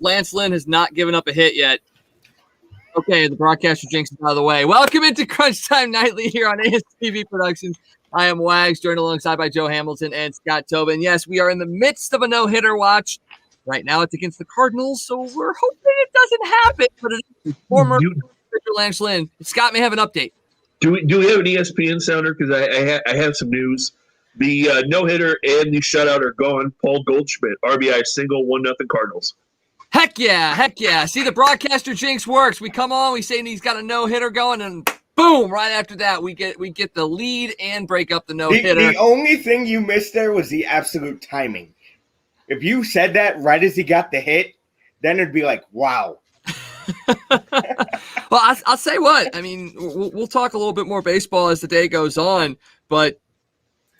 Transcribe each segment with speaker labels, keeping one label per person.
Speaker 1: Lance Lynn has not given up a hit yet. Okay, the broadcaster jinx is out of the way. Welcome into Crunch Time Nightly here on ASTV Productions. I am Wags, joined alongside by Joe Hamilton and Scott Tobin. Yes, we are in the midst of a no-hitter watch. Right now it's against the Cardinals, so we're hoping it doesn't happen. But it is former pitcher Lance Lynn. Scott may have an update.
Speaker 2: Do we have an ESPN sounder? Because I have some news. The no-hitter and the shutout are gone. Paul Goldschmidt, RBI single, 1-0 Cardinals.
Speaker 1: Heck yeah. See, the broadcaster jinx works. We come on, we say he's got a no-hitter going, and boom, right after that, we get the lead and break up the no-hitter.
Speaker 3: The only thing you missed there was the absolute timing. If you said that right as he got the hit, then it'd be like, wow.
Speaker 1: Well, I'll say what. I mean, we'll talk a little bit more baseball as the day goes on, but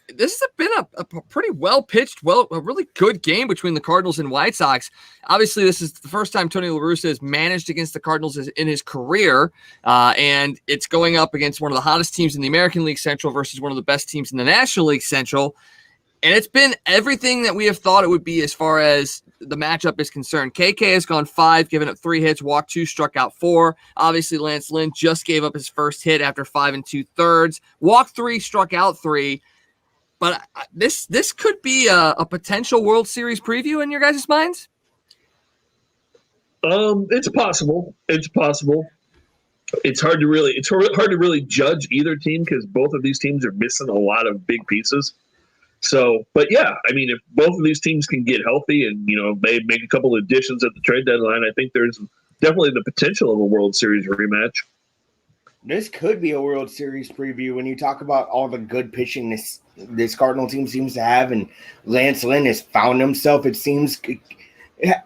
Speaker 1: this has been a pretty well-pitched, a really good game between the Cardinals and White Sox. Obviously, this is the first time Tony La Russa has managed against the Cardinals in his career, and it's going up against one of the hottest teams in the American League Central versus one of the best teams in the National League Central. And it's been everything that we have thought it would be as far as the matchup is concerned. KK has gone 5, given up 3 hits, walked 2, struck out 4. Obviously, Lance Lynn just gave up his first hit after 5 2/3, walked 3, struck out 3. But this could be a potential World Series preview in your guys' minds?
Speaker 2: It's possible. It's hard to really judge either team because both of these teams are missing a lot of big pieces. So, but yeah, I mean, if both of these teams can get healthy and, they make a couple of additions at the trade deadline, I think there's definitely the potential of a World Series rematch.
Speaker 3: This could be a World Series preview when you talk about all the good pitching this Cardinal team seems to have, and Lance Lynn has found himself, it seems,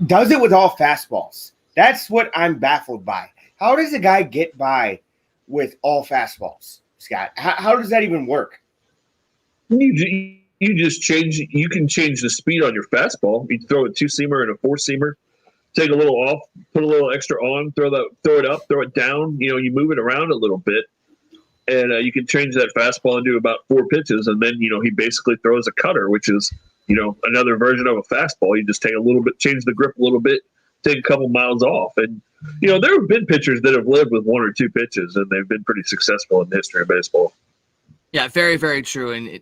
Speaker 3: does it with all fastballs. That's what I'm baffled by. How does a guy get by with all fastballs, Scott? How does that even work?
Speaker 2: You can change the speed on your fastball. You throw a 2-seamer and a 4-seamer. Take a little off, put a little extra on, throw it up, throw it down. You move it around a little bit, and you can change that fastball into about 4 pitches, and then he basically throws a cutter, which is another version of a fastball. You just take a little bit, change the grip a little bit, take a couple miles off, and there have been pitchers that have lived with 1 or 2 pitches, and they've been pretty successful in the history of baseball.
Speaker 1: Yeah, very, very true, and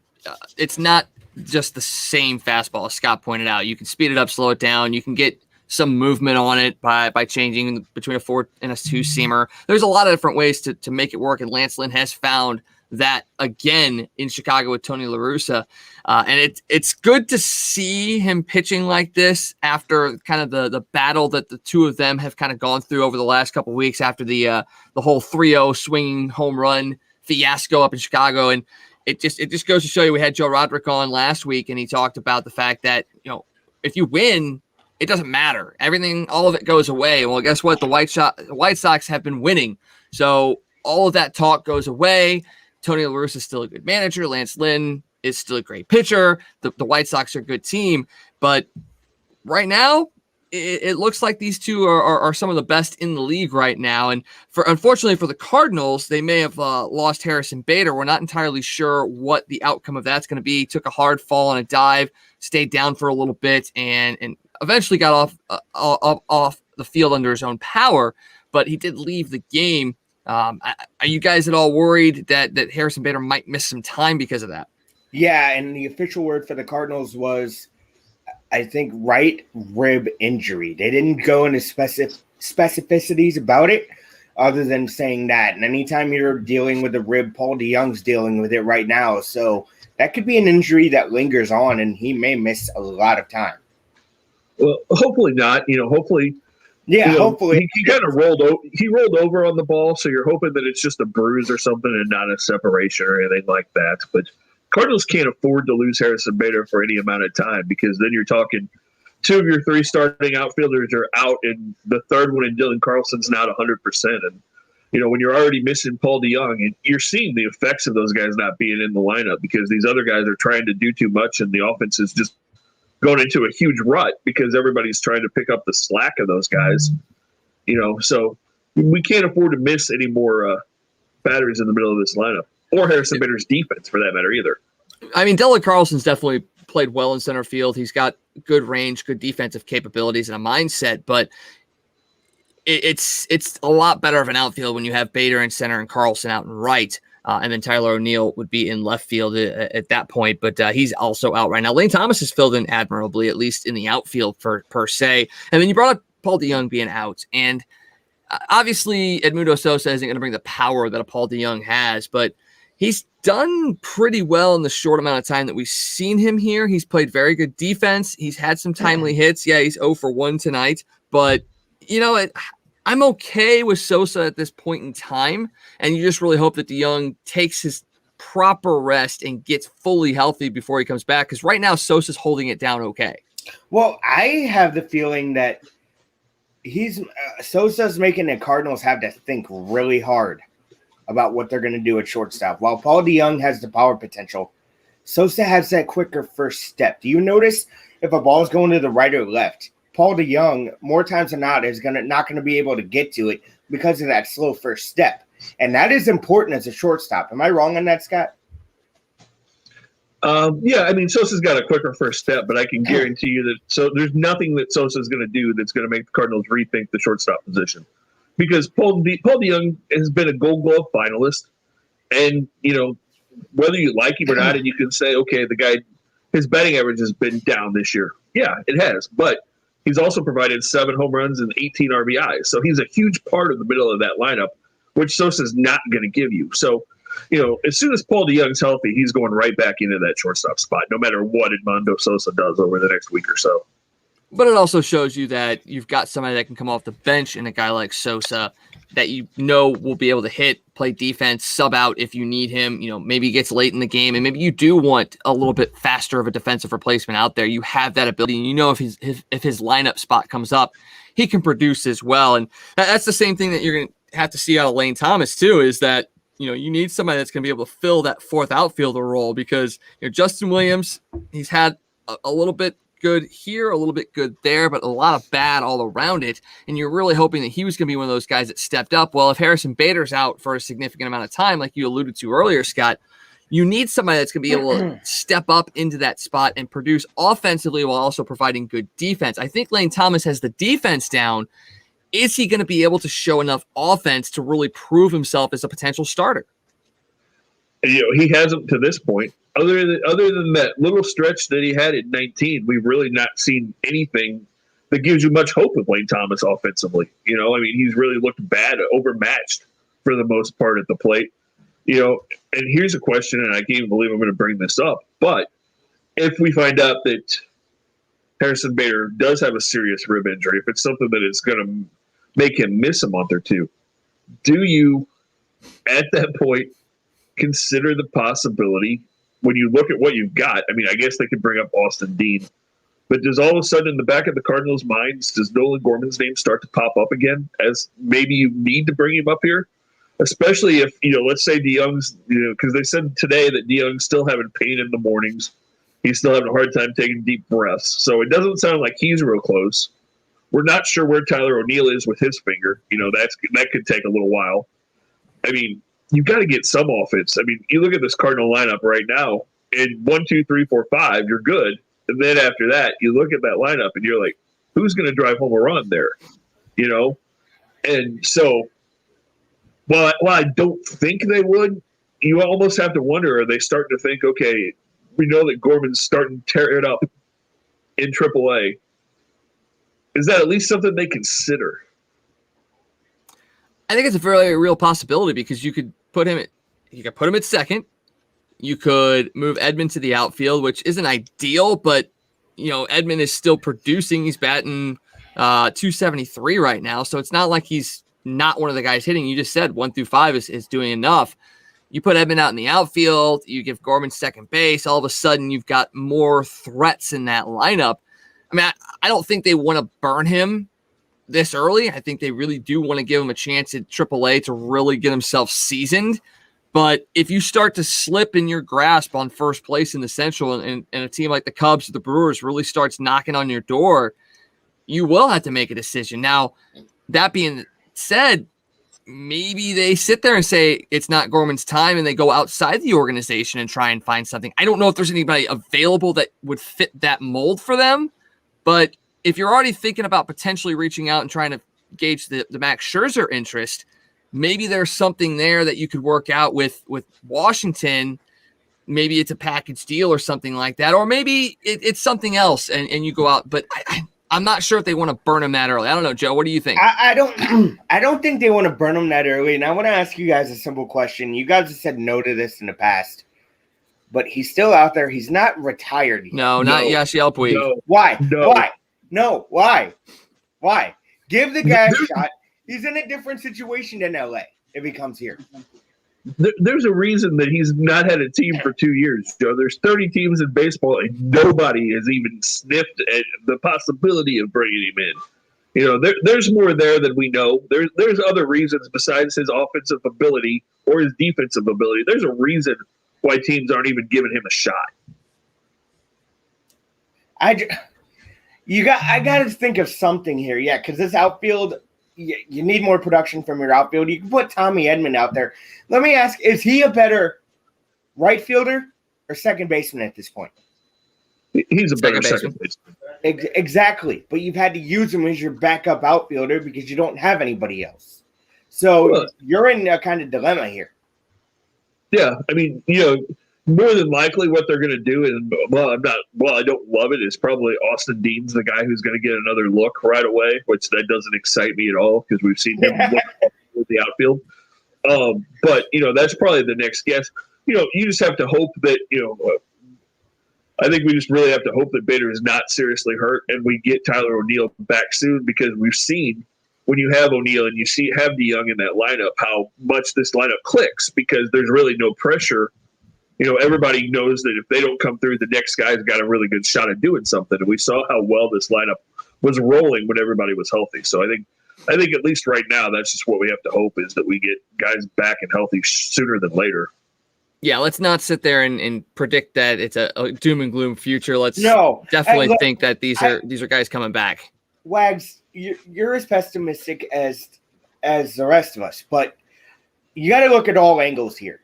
Speaker 1: it's not just the same fastball, as Scott pointed out. You can speed it up, slow it down. You can get some movement on it by changing between a 4 and a 2-seamer. There's a lot of different ways to make it work, and Lance Lynn has found that again in Chicago with Tony La Russa. And it's good to see him pitching like this after kind of the battle that the two of them have kind of gone through over the last couple of weeks after the whole 3-0 swinging home run fiasco up in Chicago. And it just goes to show you, we had Joe Roderick on last week, and he talked about the fact that, if you win, it doesn't matter. All of it goes away. Well, guess what? The White Sox have been winning. So all of that talk goes away. Tony La Russa is still a good manager. Lance Lynn is still a great pitcher. The White Sox are a good team. But right now, it looks like these two are some of the best in the league right now. And unfortunately for the Cardinals, they may have lost Harrison Bader. We're not entirely sure what the outcome of that's going to be. He took a hard fall on a dive, stayed down for a little bit, and eventually got off the field under his own power. But he did leave the game. Are you guys at all worried that Harrison Bader might miss some time because of that?
Speaker 3: Yeah, and the official word for the Cardinals was, I think, right rib injury. They didn't go into specificities about it other than saying that. And anytime you're dealing with a rib, Paul DeYoung's dealing with it right now. So that could be an injury that lingers on, and he may miss a lot of time.
Speaker 2: Well, hopefully not. Hopefully.
Speaker 3: Yeah, hopefully.
Speaker 2: He kind of rolled over on the ball, so you're hoping that it's just a bruise or something and not a separation or anything like that. But Cardinals can't afford to lose Harrison Bader for any amount of time, because then you're talking 2 of your 3 starting outfielders are out, and the third one in Dylan Carlson's not 100%. And, when you're already missing Paul DeYoung, and you're seeing the effects of those guys not being in the lineup because these other guys are trying to do too much, and the offense is just going into a huge rut because everybody's trying to pick up the slack of those guys. So we can't afford to miss any more batters in the middle of this lineup, or Harrison Bader's defense for that matter either.
Speaker 1: I mean, Dylan Carlson's definitely played well in center field. He's got good range, good defensive capabilities, and a mindset, but it's a lot better of an outfield when you have Bader in center and Carlson out in right. And then Tyler O'Neill would be in left field at that point, but he's also out right now. Lane Thomas has filled in admirably, at least in the outfield per se. And then you brought up Paul DeJong being out, and obviously Edmundo Sosa isn't going to bring the power that a Paul DeJong has, but he's done pretty well in the short amount of time that we've seen him here. He's played very good defense. He's had some timely hits. Yeah, he's 0 for 1 tonight, but I'm okay with Sosa at this point in time, and you just really hope that DeJong takes his proper rest and gets fully healthy before he comes back, because right now Sosa's holding it down okay.
Speaker 3: Well, I have the feeling that Sosa's making the Cardinals have to think really hard about what they're going to do at shortstop. While Paul DeJong has the power potential, Sosa has that quicker first step. Do you notice if a ball is going to the right or left, Paul DeJong, more times than not, is not going to be able to get to it because of that slow first step. And that is important as a shortstop. Am I wrong on that, Scott?
Speaker 2: Yeah, I mean, Sosa's got a quicker first step, but I can guarantee you that there's nothing that Sosa's going to do that's going to make the Cardinals rethink the shortstop position. Because Paul DeJong has been a Gold Glove finalist, and, whether you like him or not, and you can say, okay, the guy, his batting average has been down this year. Yeah, it has, but he's also provided 7 home runs and 18 RBIs. So he's a huge part of the middle of that lineup, which Sosa's not going to give you. So, as soon as Paul DeJong's healthy, he's going right back into that shortstop spot, no matter what Edmundo Sosa does over the next week or so.
Speaker 1: But it also shows you that you've got somebody that can come off the bench and a guy like Sosa that will be able to hit, play defense, sub out if you need him. Maybe he gets late in the game, and maybe you do want a little bit faster of a defensive replacement out there. You have that ability, and if his lineup spot comes up, he can produce as well. And that's the same thing that you're going to have to see out of Lane Thomas too, is that you need somebody that's going to be able to fill that fourth outfielder role, because Justin Williams, he's had a little bit good here, a little bit good there, but a lot of bad all around it. And you're really hoping that he was going to be one of those guys that stepped up. Well, if Harrison Bader's out for a significant amount of time, like you alluded to earlier, Scott, you need somebody that's going to be able to step up into that spot and produce offensively while also providing good defense. I think Lane Thomas has the defense down. Is he going to be able to show enough offense to really prove himself as a potential starter?
Speaker 2: He hasn't to this point. Other than that little stretch that he had at 19, we've really not seen anything that gives you much hope with Lane Thomas offensively. He's really looked bad, overmatched for the most part at the plate. And here's a question, and I can't even believe I'm going to bring this up, but if we find out that Harrison Bader does have a serious rib injury, if it's something that is going to make him miss a month or two, do you, at that point, consider the possibility, when you look at what you've got, I guess they could bring up Austin Dean, but does all of a sudden in the back of the Cardinals' minds, does Nolan Gorman's name start to pop up again as maybe you need to bring him up here? Especially if, let's say DeJong's, because they said today that DeJong's still having pain in the mornings. He's still having a hard time taking deep breaths. So it doesn't sound like he's real close. We're not sure where Tyler O'Neill is with his finger. That could take a little while. You've got to get some offense. You look at this Cardinal lineup right now, and 1, 2, 3, 4, 5, you're good. And then after that, you look at that lineup, and you're like, who's going to drive home a run there? And so, while I don't think they would, you almost have to wonder, are they starting to think, okay, we know that Gorman's starting to tear it up in AAA. Is that at least something they consider?
Speaker 1: I think it's a very real possibility, because you could put him at second. You could move Edman to the outfield, which isn't ideal, but Edman is still producing. He's batting 273 right now, so it's not like he's not one of the guys hitting. You just said 1 through 5 is doing enough. You put Edman out in the outfield, you give Gorman second base, all of a sudden you've got more threats in that lineup. I don't think they want to burn him this early. I think they really do want to give him a chance at AAA to really get himself seasoned. But if you start to slip in your grasp on first place in the Central, and a team like the Cubs or the Brewers really starts knocking on your door, you will have to make a decision. Now, that being said, maybe they sit there and say it's not Gorman's time and they go outside the organization and try and find something. I don't know if there's anybody available that would fit that mold for them, but if you're already thinking about potentially reaching out and trying to gauge the Max Scherzer interest, maybe there's something there that you could work out with Washington. Maybe it's a package deal or something like that, or maybe it's something else and you go out, but I'm not sure if they want to burn him that early. I don't know, Joe. What do you think?
Speaker 3: I don't think they want to burn him that early. And I want to ask you guys a simple question. You guys have said no to this in the past, but he's still out there. He's not retired yet.
Speaker 1: No, not Yasiel Puig.
Speaker 2: No.
Speaker 3: Why?
Speaker 2: No.
Speaker 3: Why? No. Why? Give the guy a shot. He's in a different situation than LA if he comes here.
Speaker 2: There's a reason that he's not had a team for 2 years, Joe. There's 30 teams in baseball, and nobody has even sniffed at the possibility of bringing him in. You know, there's more there than we know. There's other reasons besides his offensive ability or his defensive ability. There's a reason why teams aren't even giving him a shot.
Speaker 3: I got to think of something here, yeah, because this outfield. You need more production from your outfield. You can put Tommy Edman out there. Let me ask, is he a better right fielder or second baseman at this point?
Speaker 2: He's a better second baseman.
Speaker 3: Exactly. But you've had to use him as your backup outfielder because you don't have anybody else. So you're in a kind of dilemma here.
Speaker 2: Yeah. I mean, more than likely what they're going to do is, I don't love it, is probably Austin Dean's the guy who's going to get another look right away, which that doesn't excite me at all because we've seen him look with the outfield. But, that's probably the next guess. You just have to hope that, I think we just really have to hope that Bader is not seriously hurt and we get Tyler O'Neill back soon, because we've seen when you have O'Neill and you have DeYoung in that lineup, how much this lineup clicks because there's really no pressure. Everybody knows that if they don't come through, the next guy's got a really good shot at doing something. And we saw how well this lineup was rolling when everybody was healthy. So I think at least right now, that's just what we have to hope, is that we get guys back and healthy sooner than later.
Speaker 1: Yeah, let's not sit there and predict that it's a doom and gloom future. Let's definitely think that these are guys coming back.
Speaker 3: Wags, you're as pessimistic as the rest of us, but you got to look at all angles here.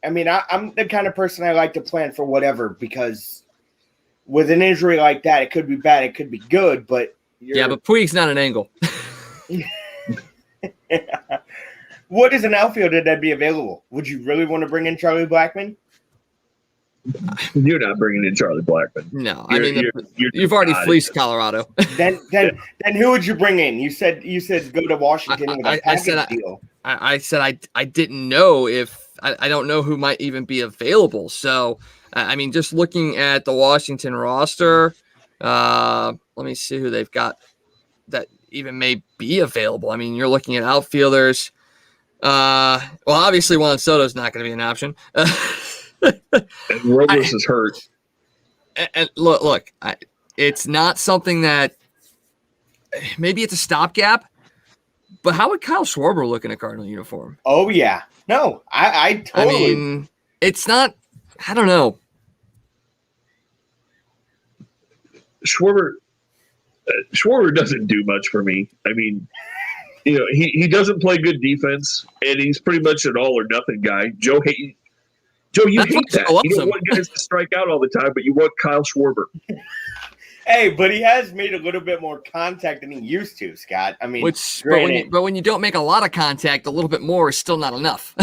Speaker 3: I mean, I'm the kind of person I like to plan for whatever, because with an injury like that, it could be bad, it could be good, but
Speaker 1: but Puig's not an angle.
Speaker 3: What is an outfielder that'd be available? Would you really want to bring in Charlie Blackmon?
Speaker 2: You're not bringing in Charlie Blackmon.
Speaker 1: No, you've already fleeced Colorado.
Speaker 3: Then who would you bring in? You said go to Washington with a package deal.
Speaker 1: I said I didn't know if I don't know who might even be available. So I mean, just looking at the Washington roster, let me see who they've got that even may be available. I mean, you're looking at outfielders. Well, obviously Juan Soto's not going to be an option.
Speaker 2: And Robles is hurt.
Speaker 1: And look, it's not something that maybe it's a stopgap, but how would Kyle Schwarber look in a Cardinal uniform?
Speaker 3: Oh yeah, no, I totally.
Speaker 1: I mean, it's not. I don't know.
Speaker 2: Schwarber doesn't do much for me. I mean, he doesn't play good defense, and he's pretty much an all or nothing guy. Joe, you hate that. You don't want guys to strike out all the time, but you want Kyle Schwarber.
Speaker 3: Hey, but he has made a little bit more contact than he used to, Scott. I mean,
Speaker 1: but when you don't make a lot of contact, a little bit more is still not enough.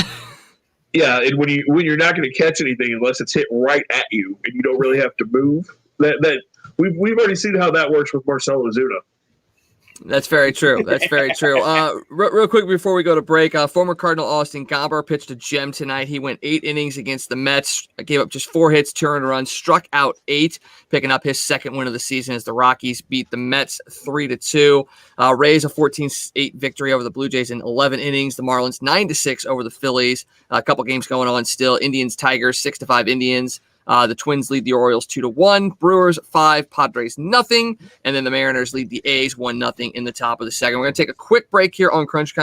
Speaker 2: Yeah, and when you're not going to catch anything unless it's hit right at you, and you don't really have to move, that we've already seen how that works with Marcell Ozuna.
Speaker 1: That's very true. That's very true. Real quick before we go to break, former Cardinal Austin Gomber pitched a gem tonight. He went 8 innings against the Mets, gave up just 4 hits, 2 earned runs, struck out 8, picking up his second win of the season as the Rockies beat the Mets 3-2. Rays a 14-8 victory over the Blue Jays in 11 innings. The Marlins 9-6 over the Phillies. A couple games going on still. Indians, Tigers 6-5 Indians. The Twins lead the Orioles 2-1. Brewers 5, Padres nothing, and then the Mariners lead the A's 1-0 in the top of the second. We're going to take a quick break here on Crunch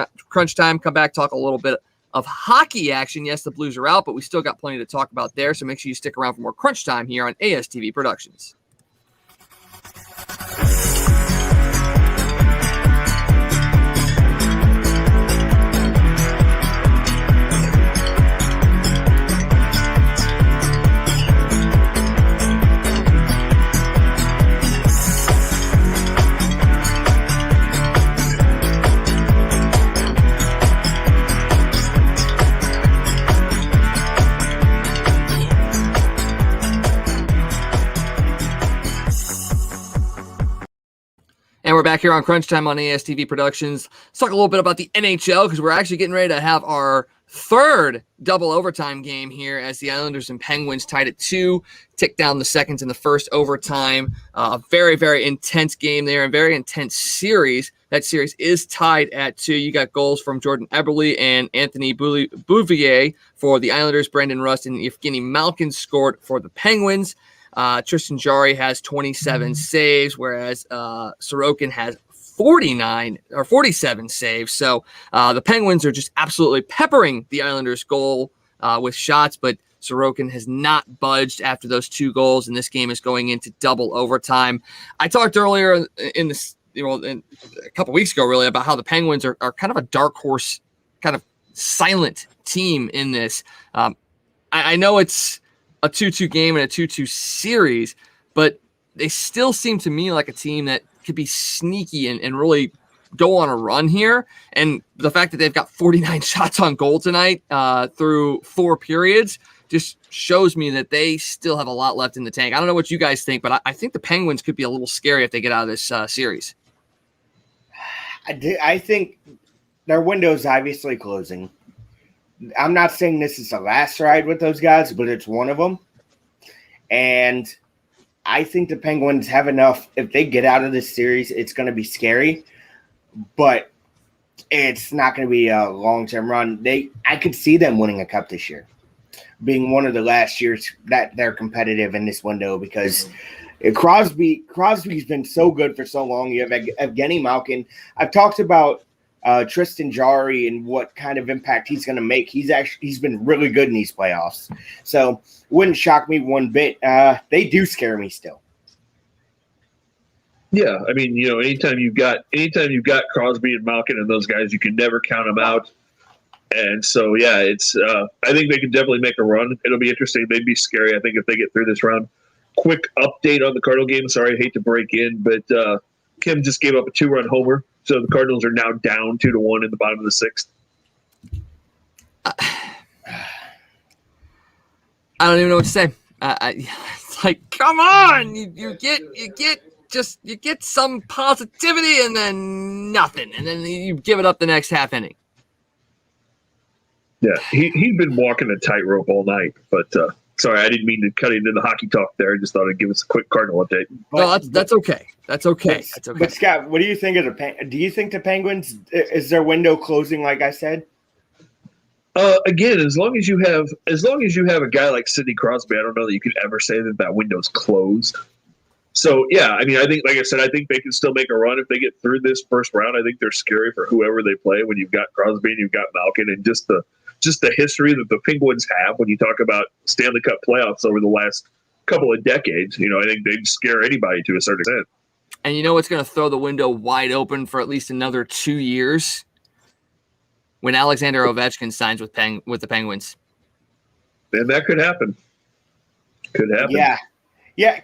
Speaker 1: Time. Come back, talk a little bit of hockey action. Yes, the Blues are out, but we still got plenty to talk about there. So make sure you stick around for more Crunch Time here on ASTV Productions. And we're back here on Crunch Time on ASTV Productions. Let's talk a little bit about the NHL because we're actually getting ready to have our third double overtime game here as the Islanders and Penguins tied at 2, tick down the seconds in the first overtime. A very, very intense game there and very intense series. That series is tied at 2. You got goals from Jordan Eberle and Anthony Bouvier for the Islanders. Brendan Rust and Evgeny Malkin scored for the Penguins. Tristan Jarry has 27 saves, whereas Sorokin has 47 saves. So the Penguins are just absolutely peppering the Islanders' goal with shots, but Sorokin has not budged after those 2 goals, and this game is going into double overtime. I talked earlier in this, a couple weeks ago, really, about how the Penguins are kind of a dark horse, kind of silent team in this. I know it's a 2-2 game and a 2-2 series, but they still seem to me like a team that could be sneaky and really go on a run here. And the fact that they've got 49 shots on goal tonight through 4 periods just shows me that they still have a lot left in the tank. I don't know what you guys think, but I think the Penguins could be a little scary if they get out of this series.
Speaker 3: I think their window's obviously closing. I'm not saying this is the last ride with those guys, but it's one of them. And I think the Penguins have enough. If they get out of this series, it's going to be scary, but it's not going to be a long-term run. I could see them winning a cup this year, being one of the last years that they're competitive in this window, because Crosby's been so good for so long. You have Evgeny Malkin. I've talked about Tristan Jarry and what kind of impact he's going to make. He's been really good in these playoffs. So wouldn't shock me one bit. They do scare me still.
Speaker 2: Yeah, I mean, anytime you've got Crosby and Malkin and those guys, you can never count them out. And so, yeah, it's. I think they can definitely make a run. It'll be interesting. They'd be scary, I think, if they get through this round. Quick update on the Cardinal game. Sorry, I hate to break in, but Kim just gave up a 2-run homer. So the Cardinals are now down 2-1 in the bottom of the 6th.
Speaker 1: I don't even know what to say. It's like, come on, you get some positivity and then nothing, and then you give it up the next half inning.
Speaker 2: Yeah, he'd been walking a tightrope all night, but sorry, I didn't mean to cut into the hockey talk there. I just thought I'd give us a quick Cardinal update.
Speaker 1: No, that's okay. That's okay.
Speaker 3: But Scott, what do you think of do you think the Penguins, is their window closing, like I said?
Speaker 2: Again, as long as you have a guy like Sidney Crosby, I don't know that you could ever say that window's closed. So yeah, I mean, I think, like I said, I think they can still make a run if they get through this first round. I think they're scary for whoever they play when you've got Crosby and you've got Malkin, and just the history that the Penguins have when you talk about Stanley Cup playoffs over the last couple of decades. I think they'd scare anybody to a certain extent.
Speaker 1: And you know what's going to throw the window wide open for at least another 2 years? When Alexander Ovechkin signs with the Penguins.
Speaker 2: And that could happen. Could happen.
Speaker 3: Yeah.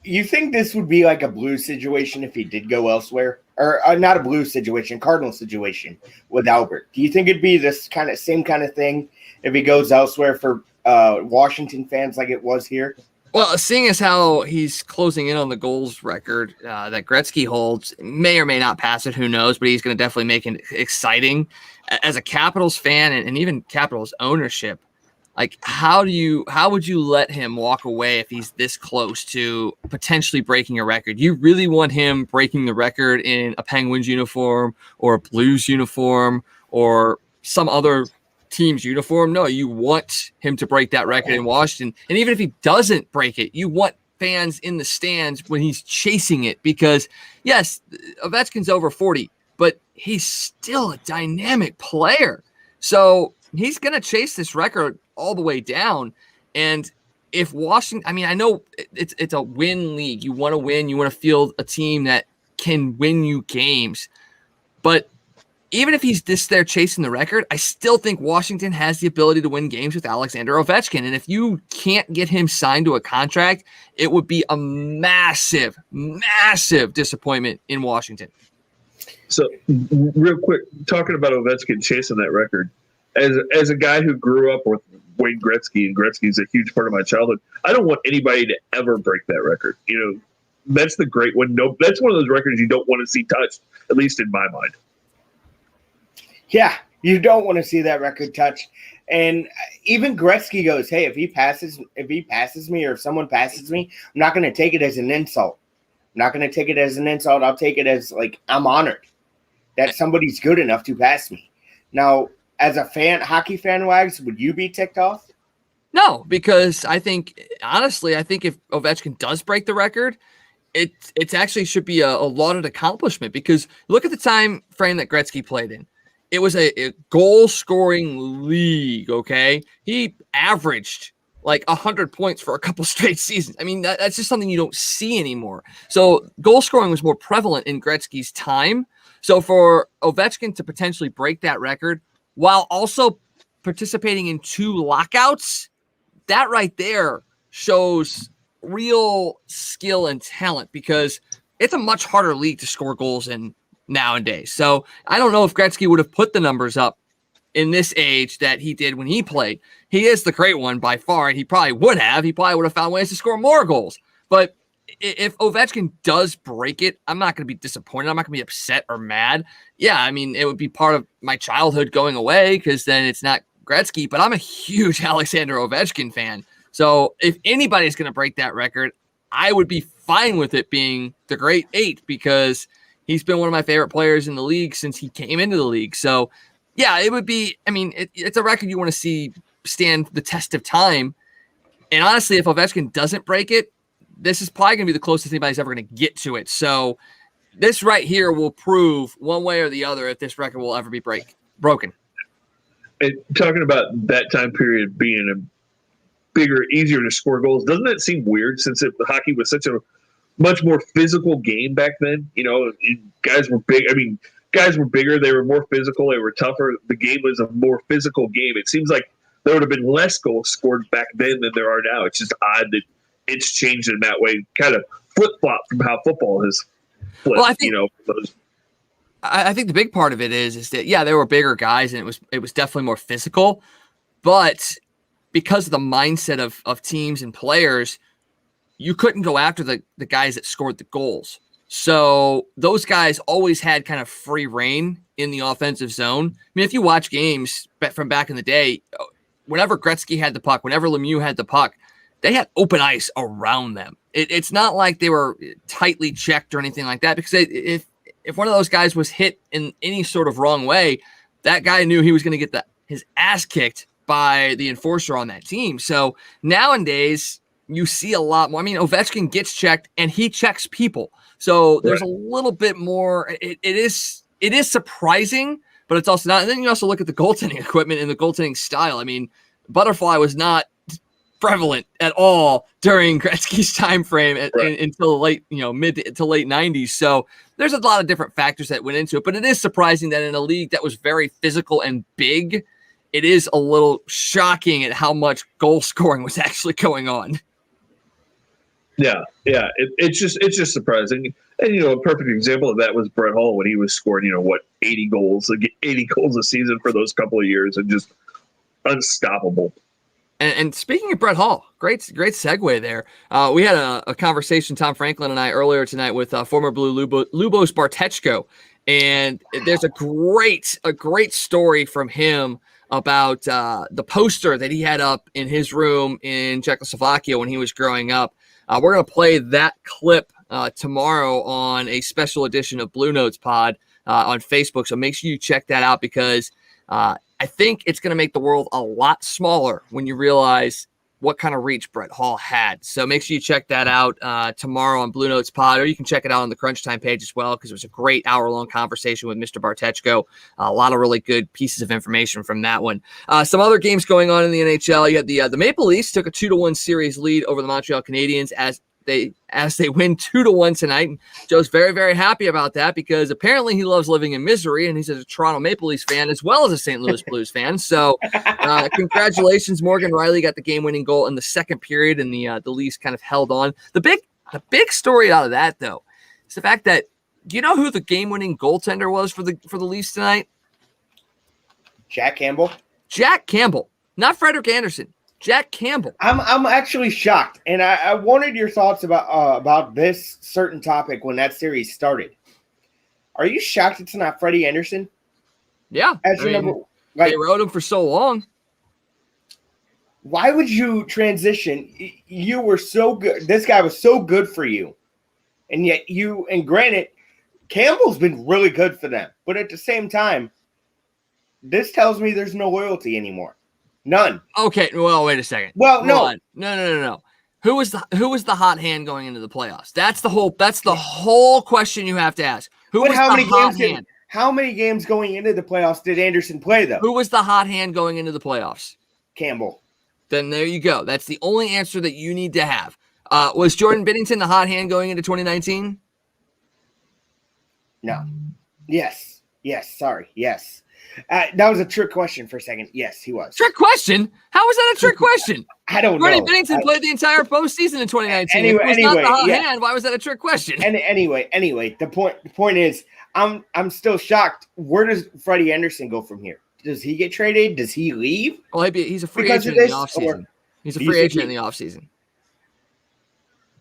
Speaker 3: You think this would be like a Blues situation if he did go elsewhere? Or not a Blues situation, Cardinal situation with Albert. Do you think it'd be this same kind of thing if he goes elsewhere for Washington fans like it was here?
Speaker 1: Well, seeing as how he's closing in on the goals record that Gretzky holds, may or may not pass it, who knows, but he's going to definitely make it exciting. As a Capitals fan and even Capitals ownership, like how would you let him walk away if he's this close to potentially breaking a record? You really want him breaking the record in a Penguins uniform or a Blues uniform or some other team's uniform? No, you want him to break that record in Washington. And even if he doesn't break it, you want fans in the stands when he's chasing it, because yes, Ovechkin's over 40, but he's still a dynamic player. So he's going to chase this record all the way down. And if Washington, I mean, I know it's a win league. You want to win. You want to field a team that can win you games. But even if he's this there chasing the record, I still think Washington has the ability to win games with Alexander Ovechkin. And if you can't get him signed to a contract, it would be a massive, massive disappointment in Washington.
Speaker 2: So real quick, talking about Ovechkin chasing that record, as a guy who grew up with Wayne Gretzky, and Gretzky is a huge part of my childhood, I don't want anybody to ever break that record. That's the great one. No, that's one of those records you don't want to see touched, at least in my mind.
Speaker 3: Yeah, you don't want to see that record touched. And even Gretzky goes, "Hey, if he passes me, or if someone passes me, I'm not going to take it as an insult. I'm not going to take it as an insult. I'll take it as like I'm honored that somebody's good enough to pass me." Now, as a fan, hockey fan, Wags, would you be ticked off?
Speaker 1: No, because honestly, I think if Ovechkin does break the record, it actually should be a lauded accomplishment, because look at the time frame that Gretzky played in. It was a goal-scoring league, okay? He averaged like 100 points for a couple straight seasons. I mean, that's just something you don't see anymore. So goal-scoring was more prevalent in Gretzky's time. So for Ovechkin to potentially break that record while also participating in 2 lockouts, that right there shows real skill and talent, because it's a much harder league to score goals in nowadays. So I don't know if Gretzky would have put the numbers up in this age that he did when he played. He is the great one by far, and he probably would have found ways to score more goals. But if Ovechkin does break it, I'm not going to be disappointed. I'm not going to be upset or mad. Yeah, I mean, it would be part of my childhood going away, because then it's not Gretzky, but I'm a huge Alexander Ovechkin fan. So if anybody's going to break that record, I would be fine with it being the Great 8, because he's been one of my favorite players in the league since he came into the league. So, yeah, it would be – I mean, it's a record you want to see stand the test of time. And honestly, if Ovechkin doesn't break it, this is probably going to be the closest anybody's ever going to get to it. So this right here will prove one way or the other if this record will ever be broken.
Speaker 2: And talking about that time period being a bigger, easier to score goals, doesn't that seem weird, since hockey was such a much more physical game back then? You know, guys were big. I mean, guys were bigger. They were more physical. They were tougher. The game was a more physical game. It seems like there would have been less goals scored back then than there are now. It's just odd that it's changed in that way, kind of flip-flop from how football has flipped. Well,
Speaker 1: I think the big part of it is that, yeah, there were bigger guys, and it was definitely more physical, but because of the mindset of teams and players, you couldn't go after the guys that scored the goals. So those guys always had kind of free reign in the offensive zone. I mean, if you watch games from back in the day, whenever Gretzky had the puck, whenever Lemieux had the puck, they had open ice around them. It's not like they were tightly checked or anything like that, because if one of those guys was hit in any sort of wrong way, that guy knew he was going to get his ass kicked by the enforcer on that team. So nowadays you see a lot more. I mean, Ovechkin gets checked and he checks people. So there's a little bit more. It is surprising, but it's also not. And then you also look at the goaltending equipment and the goaltending style. I mean, butterfly was not prevalent at all during Gretzky's time frame until late, mid to late 90s. So there's a lot of different factors that went into it, but it is surprising that in a league that was very physical and big, it is a little shocking at how much goal scoring was actually going on.
Speaker 2: Yeah. It's just surprising. And, a perfect example of that was Brett Hull when he was scoring, 80 goals a season for those couple of years, and just unstoppable.
Speaker 1: And speaking of Brett Hull, great segue there. We had a conversation, Tom Franklin and I, earlier tonight with former Blue Lubos Bartechko, and there's a great story from him about the poster that he had up in his room in Czechoslovakia when he was growing up. We're going to play that clip tomorrow on a special edition of Blue Notes Pod on Facebook, so make sure you check that out, because I think it's going to make the world a lot smaller when you realize what kind of reach Brett Hull had. So make sure you check that out tomorrow on Blue Notes Pod, or you can check it out on the Crunch Time page as well, because it was a great hour-long conversation with Mr. Bartechko. A lot of really good pieces of information from that one. Some other games going on in the NHL. You had the Maple Leafs took a 2-1 series lead over the Montreal Canadiens as they win 2-1 tonight. And Joe's very, very happy about that, because apparently he loves living in misery, and he's a Toronto Maple Leafs fan as well as a St. Louis Blues fan. So congratulations. Morgan Riley got the game-winning goal in the second period, and the Leafs kind of held on. The big story out of that, though, is the fact that, do you know who the game-winning goaltender was for the Leafs tonight?
Speaker 3: Jack Campbell.
Speaker 1: Jack Campbell, not Frederik Andersen. Jack Campbell.
Speaker 3: I'm actually shocked, and I wanted your thoughts about this certain topic when that series started. Are you shocked it's not Freddie Anderson?
Speaker 1: Yeah,
Speaker 3: As your number, like,
Speaker 1: they rode him for so long.
Speaker 3: Why would you transition? You were so good. This guy was so good for you, and yet and granted, Campbell's been really good for them, but at the same time, this tells me there's no loyalty anymore. None.
Speaker 1: Okay, well, wait a second.
Speaker 3: Well,
Speaker 1: no. Who was the hot hand going into the playoffs? That's the whole question you have to ask. Who was the hot hand?
Speaker 3: How many games going into the playoffs did Anderson play, though?
Speaker 1: Who was the hot hand going into the playoffs?
Speaker 3: Campbell.
Speaker 1: Then there you go. That's the only answer that you need to have. Was Jordan Binnington the hot hand going into 2019?
Speaker 3: No. Yes. Sorry. Yes. That was a trick question for a second. Yes, he was.
Speaker 1: Trick question? How was that a trick question?
Speaker 3: I don't know.
Speaker 1: Jordan Binnington played the entire postseason in 2019. If it was not the hot hand, why was that a trick question?
Speaker 3: And anyway, the point is, I'm still shocked. Where does Freddie Anderson go from here? Does he get traded? Does he leave?
Speaker 1: Well, he's a free agent in the offseason. He's a free agent in the offseason.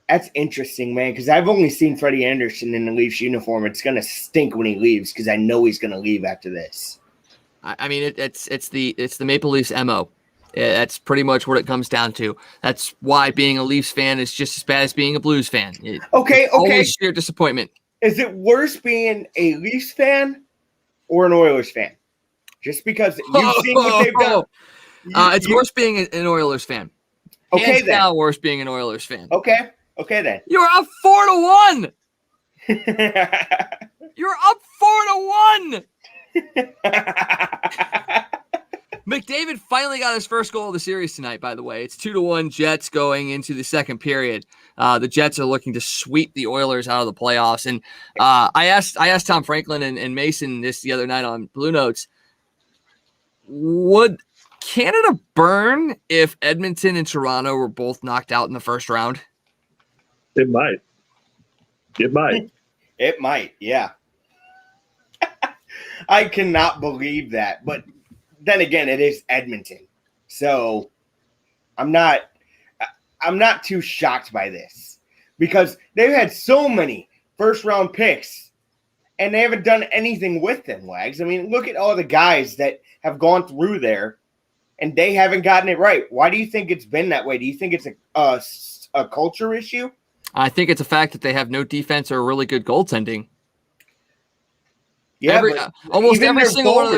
Speaker 3: That's interesting, man, because I've only seen Freddie Anderson in the Leafs uniform. It's going to stink when he leaves because I know he's going to leave after this.
Speaker 1: I mean, it's the Maple Leafs MO. That's pretty much what it comes down to. That's why being a Leafs fan is just as bad as being a Blues fan.
Speaker 3: Okay.
Speaker 1: Always sheer disappointment.
Speaker 3: Is it worse being a Leafs fan or an Oilers fan? Just because you've seen what they've done.
Speaker 1: It's worse being an Oilers fan.
Speaker 3: Okay,
Speaker 1: Hands
Speaker 3: then.
Speaker 1: down worse being an Oilers fan.
Speaker 3: Okay, then.
Speaker 1: You're up 4-1. You're up 4-1. McDavid finally got his first goal of the series tonight, by the way. It's 2-1 Jets going into the second period. The Jets are looking to sweep the Oilers out of the playoffs. And I asked Tom Franklin and Mason this the other night on Blue Notes, would Canada burn if Edmonton and Toronto were both knocked out in the first round?
Speaker 2: It might.
Speaker 3: It might, yeah. I cannot believe that. But then again, it is Edmonton. So I'm not too shocked by this because they've had so many first-round picks and they haven't done anything with them, Wags. I mean, look at all the guys that have gone through there and they haven't gotten it right. Why do you think it's been that way? Do you think it's a culture issue?
Speaker 1: I think it's a fact that they have no defense or really good goaltending.
Speaker 3: Yeah,
Speaker 1: almost every single one of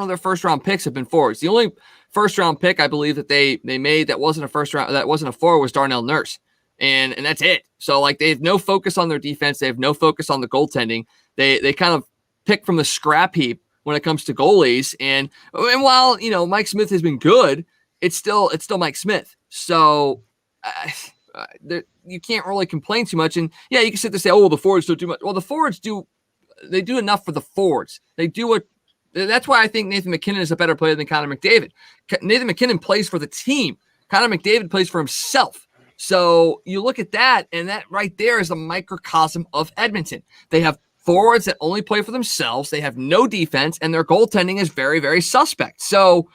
Speaker 1: their first round picks have been forwards. The only first round pick I believe that they made that wasn't a forward was Darnell Nurse, and that's it. So like they have no focus on their defense, they have no focus on the goaltending. They kind of pick from the scrap heap when it comes to goalies. And while Mike Smith has been good, it's still Mike Smith. So you can't really complain too much. And yeah, you can sit there and say, "Oh, the forwards don't do much." Well, the forwards do. They do enough for the forwards. They do what. That's why I think Nathan McKinnon is a better player than Connor McDavid. Nathan McKinnon plays for the team. Connor McDavid plays for himself. So you look at that, and that right there is a microcosm of Edmonton. They have forwards that only play for themselves. They have no defense, and their goaltending is very, very suspect. So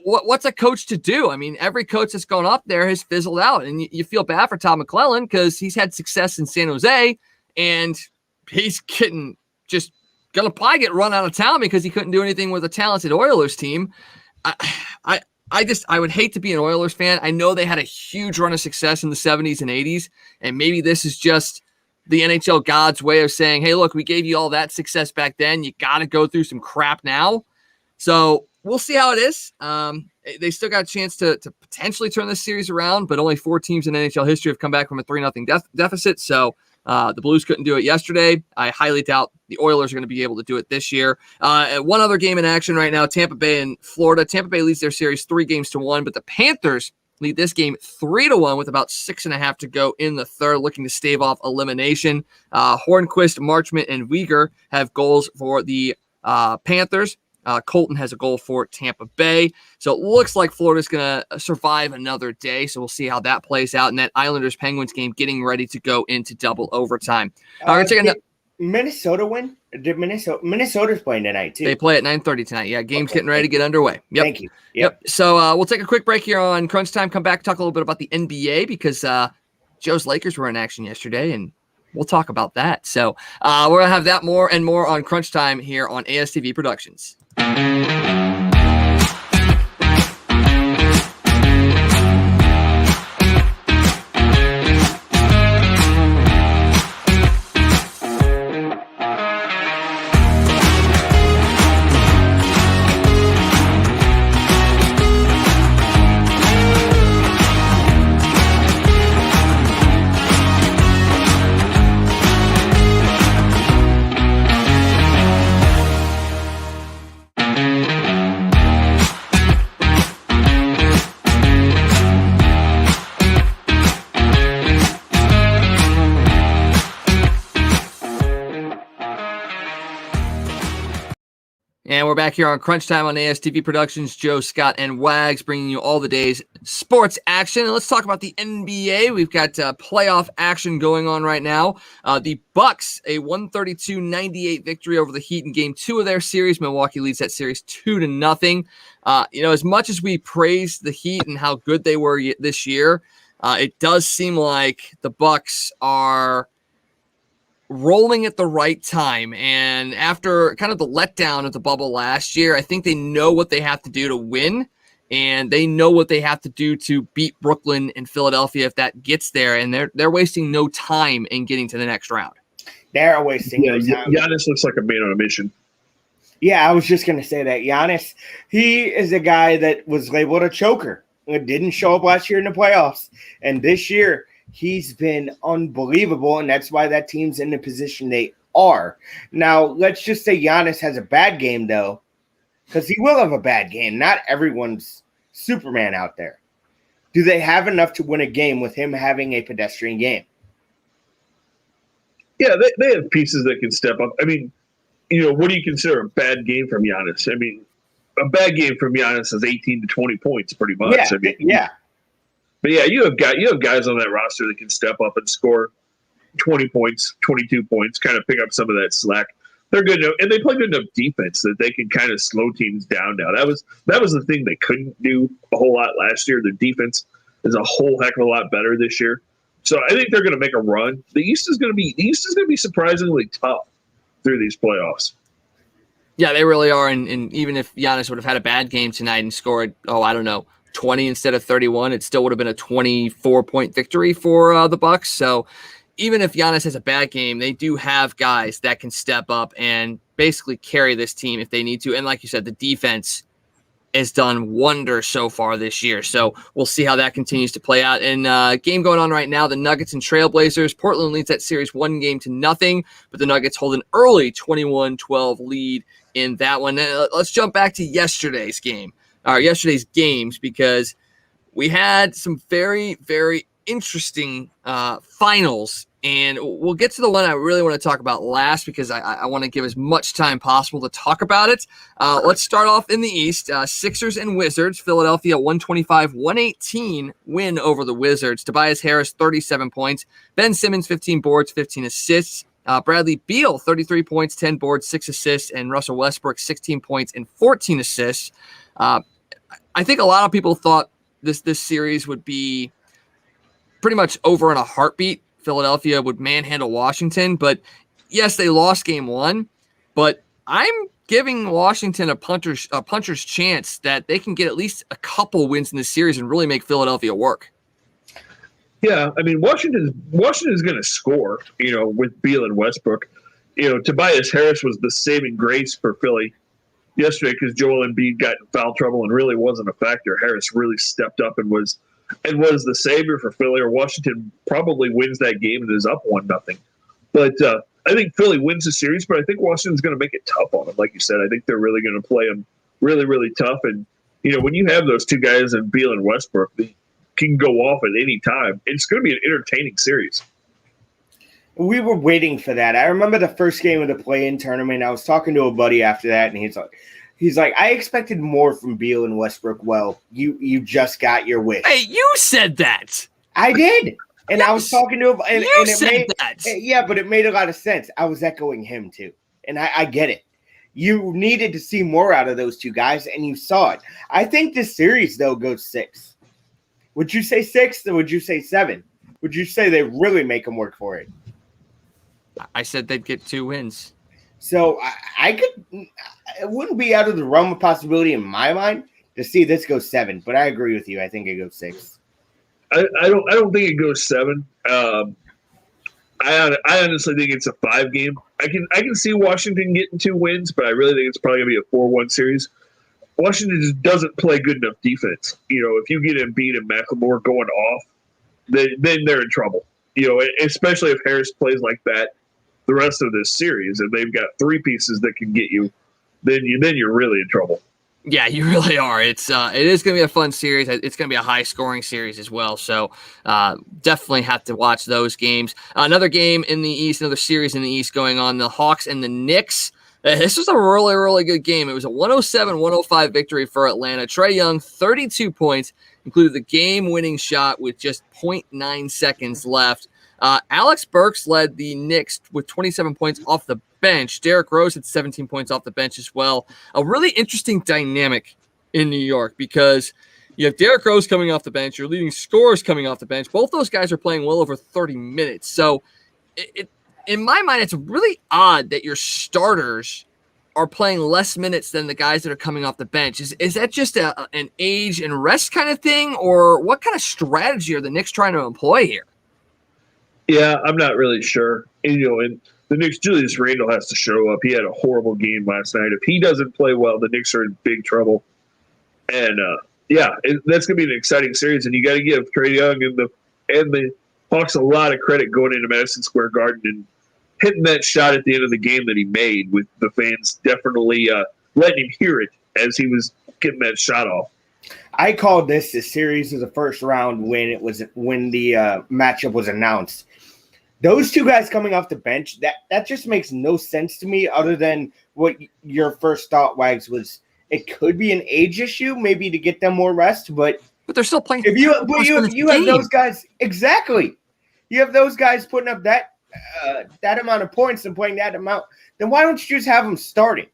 Speaker 1: what's a coach to do? I mean, every coach that's gone up there has fizzled out, and you feel bad for Tom McClellan because he's had success in San Jose, and he's gonna probably get run out of town because he couldn't do anything with a talented Oilers team. I would hate to be an Oilers fan. I know they had a huge run of success in the 70s and 80s, and maybe this is just the NHL gods' way of saying, hey, look, we gave you all that success back then. You got to go through some crap now. So we'll see how it is. They still got a chance to potentially turn this series around, but only 4 teams in NHL history have come back from a 3-0 deficit. So the Blues couldn't do it yesterday. I highly doubt the Oilers are going to be able to do it this year. One other game in action right now, Tampa Bay and Florida. Tampa Bay leads their series 3-1, but the Panthers lead this game 3-1 with about 6.5 to go in the third, looking to stave off elimination. Hornquist, Marchment, and Weegar have goals for the Panthers. Colton has a goal for Tampa Bay. So it looks like Florida's going to survive another day. So we'll see how that plays out. And that Islanders-Penguins game getting ready to go into double overtime.
Speaker 3: Minnesota win? Did Minnesota's playing tonight too?
Speaker 1: They play at 9:30 tonight. Yeah, game's getting ready to get underway. Yep.
Speaker 3: Thank you.
Speaker 1: Yep. So we'll take a quick break here on Crunch Time. Come back, talk a little bit about the NBA because Joe's Lakers were in action yesterday, and we'll talk about that. So we're going to have that more and more on Crunch Time here on ASTV Productions. And we're back here on Crunch Time on ASTV Productions. Joe, Scott, and Wags bringing you all the day's sports action. And let's talk about the NBA. We've got playoff action going on right now. The Bucks, a 132-98 victory over the Heat in Game 2 of their series. Milwaukee leads that series 2-0. As much as we praise the Heat and how good they were this year, it does seem like the Bucks are rolling at the right time. And after kind of the letdown of the bubble last year, I think they know what they have to do to win, and they know what they have to do to beat Brooklyn and Philadelphia if that gets there. And they're wasting no time in getting to the next round.
Speaker 3: They're wasting no time.
Speaker 2: Giannis looks like a man on a mission.
Speaker 3: Yeah, I was just going to say that. Giannis, he is a guy that was labeled a choker. It didn't show up last year in the playoffs. And this year, he's been unbelievable, and that's why that team's in the position they are. Now, let's just say Giannis has a bad game, though, because he will have a bad game. Not everyone's Superman out there. Do they have enough to win a game with him having a pedestrian game?
Speaker 2: Yeah, they have pieces that can step up. I mean, what do you consider a bad game from Giannis? I mean, a bad game from Giannis is 18 to 20 points, pretty much.
Speaker 3: Yeah,
Speaker 2: I mean,
Speaker 3: yeah.
Speaker 2: But yeah, you have guys on that roster that can step up and score 20 points, 22 points, kind of pick up some of that slack. They're good enough, and they play good enough defense that they can kind of slow teams down now. That was the thing they couldn't do a whole lot last year. Their defense is a whole heck of a lot better this year. So I think they're going to make a run. The East is going to be surprisingly tough through these playoffs.
Speaker 1: Yeah, they really are. And even if Giannis would have had a bad game tonight and scored, 20 instead of 31, it still would have been a 24-point victory for the Bucks. So even if Giannis has a bad game, they do have guys that can step up and basically carry this team if they need to. And like you said, the defense has done wonders so far this year. So we'll see how that continues to play out. And game going on right now, the Nuggets and Trailblazers. Portland leads that series 1-0, but the Nuggets hold an early 21-12 lead in that one. Let's jump back to yesterday's games, because we had some very, very interesting finals, and we'll get to the one I really want to talk about last because I want to give as much time possible to talk about it. Let's start off in the East. Sixers and Wizards. Philadelphia 125-118 win over the Wizards. Tobias Harris 37 points. Ben Simmons 15 boards, 15 assists. Bradley Beal 33 points, 10 boards, 6 assists, and Russell Westbrook 16 points and 14 assists. I think a lot of people thought this series would be pretty much over in a heartbeat. Philadelphia would manhandle Washington, but yes, they lost game 1, but I'm giving Washington a puncher's chance that they can get at least a couple wins in this series and really make Philadelphia work.
Speaker 2: Yeah, I mean, Washington is going to score, with Beal and Westbrook. Tobias Harris was the saving grace for Philly yesterday because Joel Embiid got in foul trouble and really wasn't a factor. Harris really stepped up and was the savior for Philly, or Washington probably wins that game and is up 1-0. But I think Philly wins the series, but I think Washington's going to make it tough on them. Like you said, I think they're really going to play them really, really tough. And, when you have those two guys in Beal and Westbrook, they can go off at any time. It's going to be an entertaining series.
Speaker 3: We were waiting for that. I remember the first game of the play-in tournament. I was talking to a buddy after that, and he's like, I expected more from Beal and Westbrook. Well, you just got your wish.
Speaker 1: Hey, you said that.
Speaker 3: I did. And I was talking to him, and it made
Speaker 1: that.
Speaker 3: Yeah, but it made a lot of sense. I was echoing him too, and I get it. You needed to see more out of those two guys, and you saw it. I think this series though goes 6. Would you say 6, or would you say 7? Would you say they really make them work for it?
Speaker 1: I said they'd get 2 wins.
Speaker 3: So I could. It wouldn't be out of the realm of possibility in my mind to see this go 7, but I agree with you. I think it goes 6.
Speaker 2: I don't think it goes 7. I honestly think it's a 5 game. I can see Washington getting 2 wins, but I really think it's probably gonna be a 4-1 series. Washington just doesn't play good enough defense. If you get Embiid and McLemore going off, then they're in trouble. Especially if Harris plays like that the rest of this series, and they've got 3 pieces that can get you, then you're really in trouble.
Speaker 1: Yeah, you really are. It is going to be a fun series. It's going to be a high-scoring series as well. So definitely have to watch those games. Another game in the East, another series in the East going on, the Hawks and the Knicks. This was a really, really good game. It was a 107-105 victory for Atlanta. Trae Young, 32 points, included the game-winning shot with just 0.9 seconds left. Alex Burks led the Knicks with 27 points off the bench. Derrick Rose had 17 points off the bench as well. A really interesting dynamic in New York because you have Derrick Rose coming off the bench. Your leading scorers coming off the bench. Both those guys are playing well over 30 minutes. So in my mind, it's really odd that your starters are playing less minutes than the guys that are coming off the bench. Is that just an age and rest kind of thing, or what kind of strategy are the Knicks trying to employ here?
Speaker 2: Yeah, I'm not really sure. And the Knicks, Julius Randle has to show up. He had a horrible game last night. If he doesn't play well, the Knicks are in big trouble. And that's going to be an exciting series. And you got to give Trae Young and the Hawks a lot of credit going into Madison Square Garden and hitting that shot at the end of the game that he made, with the fans definitely letting him hear it as he was getting that shot off.
Speaker 3: I called this a series of the first round when the matchup was announced. Those two guys coming off the bench, that just makes no sense to me, other than what your first thought, Wags, was it could be an age issue, maybe to get them more rest, but
Speaker 1: they're still playing.
Speaker 3: If you have those guys, exactly, you have those guys putting up that amount of points and playing that amount, then why don't you just have them starting?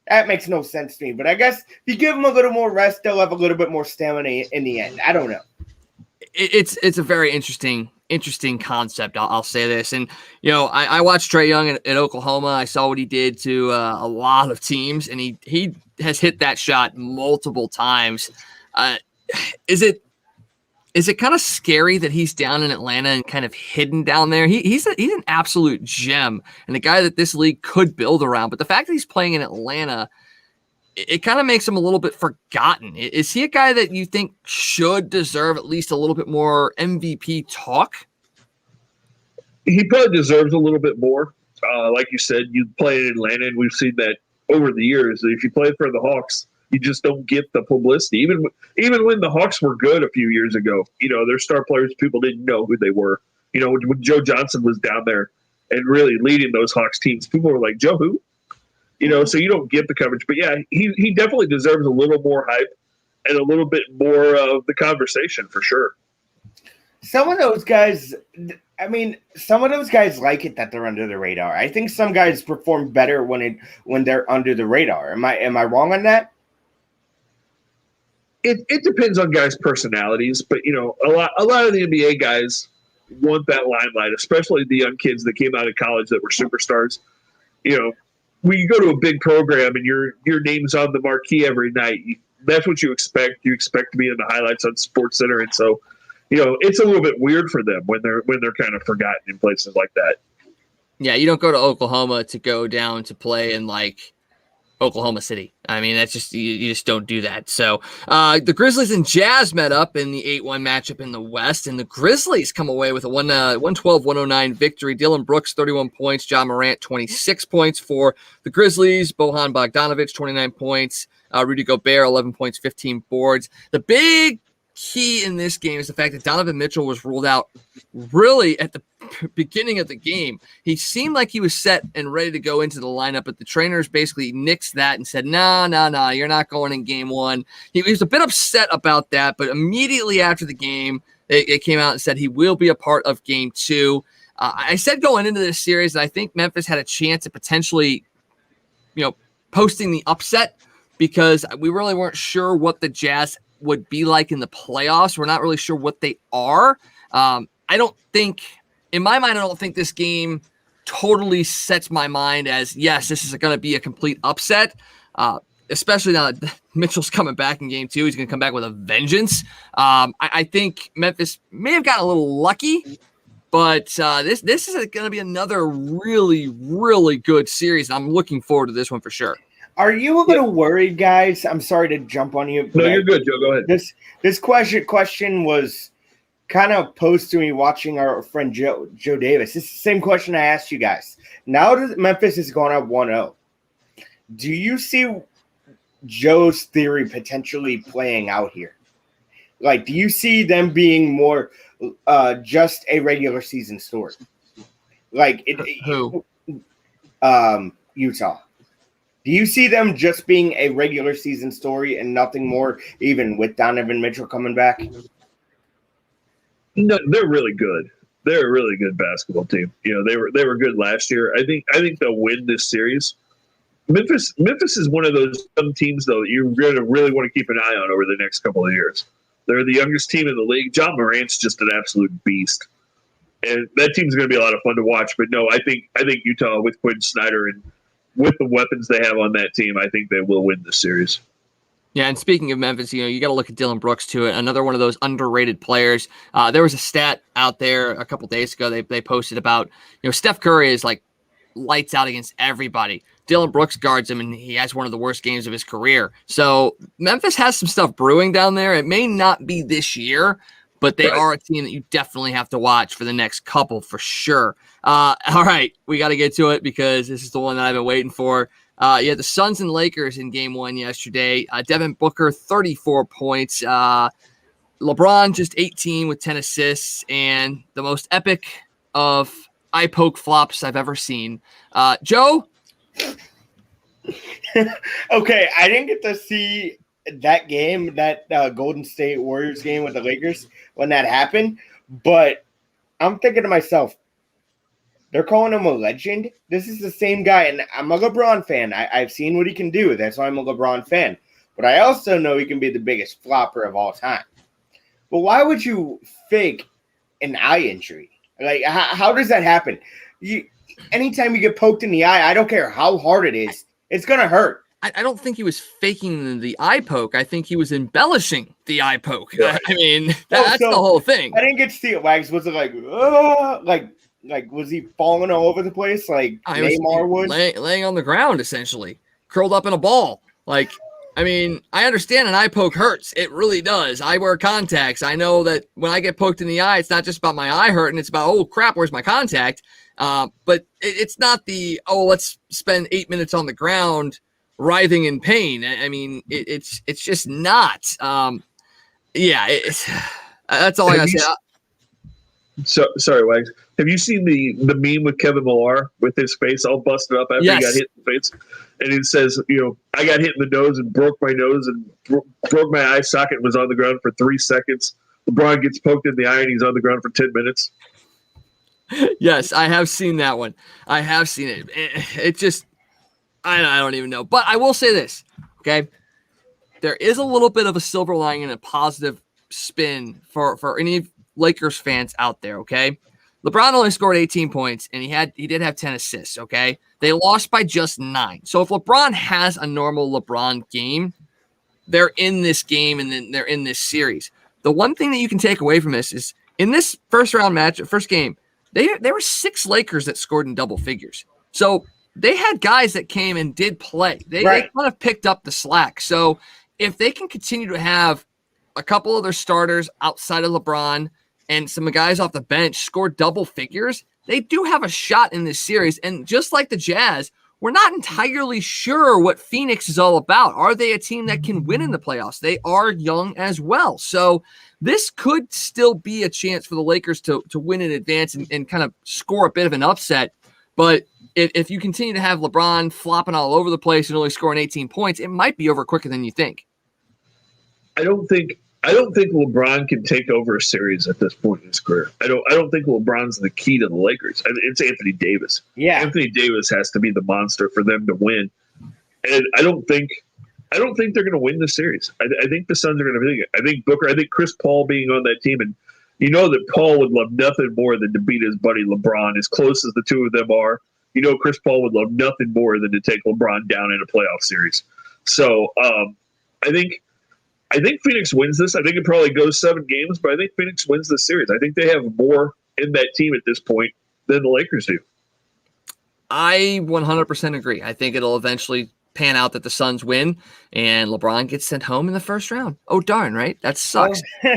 Speaker 3: That makes no sense to me. But I guess if you give them a little more rest, they'll have a little bit more stamina in the end. I don't know.
Speaker 1: It's a very interesting concept. I'll say this. And, I watched Trae Young at Oklahoma. I saw what he did to a lot of teams, and he has hit that shot multiple times. Is it kind of scary that he's down in Atlanta and kind of hidden down there? He's an absolute gem and a guy that this league could build around. But the fact that he's playing in Atlanta, it kind of makes him a little bit forgotten. Is he a guy that you think should deserve at least a little bit more MVP talk?
Speaker 2: He probably deserves a little bit more. Like you said, you play in Atlanta, and we've seen that over the years. If you play for the Hawks, you just don't get the publicity. Even when the Hawks were good a few years ago, their star players, people didn't know who they were. When Joe Johnson was down there and really leading those Hawks teams, people were like, Joe who? So you don't get the coverage. But yeah, he definitely deserves a little more hype and a little bit more of the conversation for sure.
Speaker 3: Some of those guys like it that they're under the radar. I think some guys perform better when they're under the radar. Am I wrong on that?
Speaker 2: It depends on guys' personalities, but a lot of the NBA guys want that limelight, especially the young kids that came out of college that were superstars. When you go to a big program and your name's on the marquee every night, that's what you expect. You expect to be in the highlights on SportsCenter, and so it's a little bit weird for them when they're kind of forgotten in places like that.
Speaker 1: Yeah, you don't go to Oklahoma to go down to play in like Oklahoma City. I mean, that's just you just don't do that. So the Grizzlies and Jazz met up in the 8-1 matchup in the West, and the Grizzlies come away with a 112-109 victory. Dylan Brooks, 31 points. Ja Morant, 26 points for the Grizzlies. Bojan Bogdanovic, 29 points. Rudy Gobert, 11 points, 15 boards. The big key in this game is the fact that Donovan Mitchell was ruled out really at the beginning of the game. He seemed like he was set and ready to go into the lineup, but the trainers basically nixed that and said, no, you're not going in game one. He was a bit upset about that, but immediately after the game, it came out and said he will be a part of Game 2. I said going into this series that I think Memphis had a chance at potentially, posting the upset because we really weren't sure what the Jazz would be like in the playoffs. We're not really sure what they are. In my mind, I don't think this game totally sets my mind as, yes, this is going to be a complete upset, especially now that Mitchell's coming back in Game 2. He's going to come back with a vengeance. I think Memphis may have gotten a little lucky, but this is going to be another really, really good series. I'm looking forward to this one for sure.
Speaker 3: Are you a little worried, guys? I'm sorry to jump on you.
Speaker 2: No, you're good, Joe. Go ahead.
Speaker 3: This question was kind of posed to me watching our friend Joe Davis. It's the same question I asked you guys. Now that Memphis is going up 1-0, do you see Joe's theory potentially playing out here? Like, do you see them being more just a regular season story? Like
Speaker 1: Who?
Speaker 3: Utah. Do you see them just being a regular season story and nothing more, even with Donovan Mitchell coming back?
Speaker 2: No, they're really good. They're a really good basketball team. They were good last year. I think they'll win this series. Memphis is one of those teams, though, that you're going to really want to keep an eye on over the next couple of years. They're the youngest team in the league. John Morant's just an absolute beast, and that team's going to be a lot of fun to watch. But no, I think Utah with Quinn Snyder and with the weapons they have on that team, I think they will win this series.
Speaker 1: Yeah, and speaking of Memphis, you got to look at Dillon Brooks too, another one of those underrated players. There was a stat out there a couple days ago they posted about, Steph Curry is like lights out against everybody. Dillon Brooks guards him, and he has one of the worst games of his career. So Memphis has some stuff brewing down there. It may not be this year, but they are a team that you definitely have to watch for the next couple for sure. All right, we got to get to it because this is the one that I've been waiting for. The Suns and Lakers in Game 1 yesterday. Devin Booker, 34 points. LeBron, just 18 with 10 assists. And the most epic of eye poke flops I've ever seen. Joe?
Speaker 3: Okay, I didn't get to see that game, that Golden State Warriors game with the Lakers when that happened. But I'm thinking to myself, they're calling him a legend. This is the same guy, and I'm a LeBron fan. I've seen what he can do. That's why I'm a LeBron fan. But I also know he can be the biggest flopper of all time. But why would you fake an eye injury? Like, how does that happen? Anytime you get poked in the eye, I don't care how hard it is, it's going to hurt.
Speaker 1: I don't think he was faking the eye poke. I think he was embellishing the eye poke. Yeah. I mean, that's the whole thing.
Speaker 3: I didn't get to see it, Wags. Was it like was he falling all over the place like Neymar would?
Speaker 1: Laying on the ground, essentially, curled up in a ball. Like, I mean, I understand an eye poke hurts. It really does. I wear contacts. I know that when I get poked in the eye, it's not just about my eye hurting. It's about, oh, crap, where's my contact? But it's not let's spend 8 minutes on the ground writhing in pain. I mean, it's just not. That's all I gotta say.
Speaker 2: So sorry, Wags. Have you seen the meme with Kevin Millar with his face all busted up after he got hit in the face? And it says, I got hit in the nose and broke my nose and broke my eye socket and was on the ground for 3 seconds. LeBron gets poked in the eye and he's on the ground for 10 minutes.
Speaker 1: Yes, I have seen that one. I have seen it. It just, I don't even know. But I will say this, okay? There is a little bit of a silver lining and a positive spin for any Lakers fans out there, okay? LeBron only scored 18 points, and he did have 10 assists, okay? They lost by just 9. So if LeBron has a normal LeBron game, they're in this game, and then they're in this series. The one thing that you can take away from this is in this first game, there were 6 Lakers that scored in double figures. So they had guys that came and did play. They kind of picked up the slack. So if they can continue to have a couple of their starters outside of LeBron and some guys off the bench score double figures, they do have a shot in this series. And just like the Jazz, we're not entirely sure what Phoenix is all about. Are they a team that can win in the playoffs? They are young as well. So this could still be a chance for the Lakers to win in advance and kind of score a bit of an upset. But if you continue to have LeBron flopping all over the place and only scoring 18 points, it might be over quicker than you think.
Speaker 2: I don't think I don't think LeBron can take over a series at this point in his career. I don't think LeBron's the key to the Lakers. It's Anthony Davis.
Speaker 3: Yeah.
Speaker 2: Anthony Davis has to be the monster for them to win. And I don't think they're going to win the series. I think the Suns are going to win it. I think Booker, I think Chris Paul being on that team, and you know that Paul would love nothing more than to beat his buddy LeBron, as close as the two of them are. You know, Chris Paul would love nothing more than to take LeBron down in a playoff series. So I think Phoenix wins this. I think it probably goes 7 games, but I think Phoenix wins this series. I think they have more in that team at this point than the Lakers do.
Speaker 1: I 100% agree. I think it'll eventually pan out that the Suns win and LeBron gets sent home in the first round. Oh darn, right? That sucks. All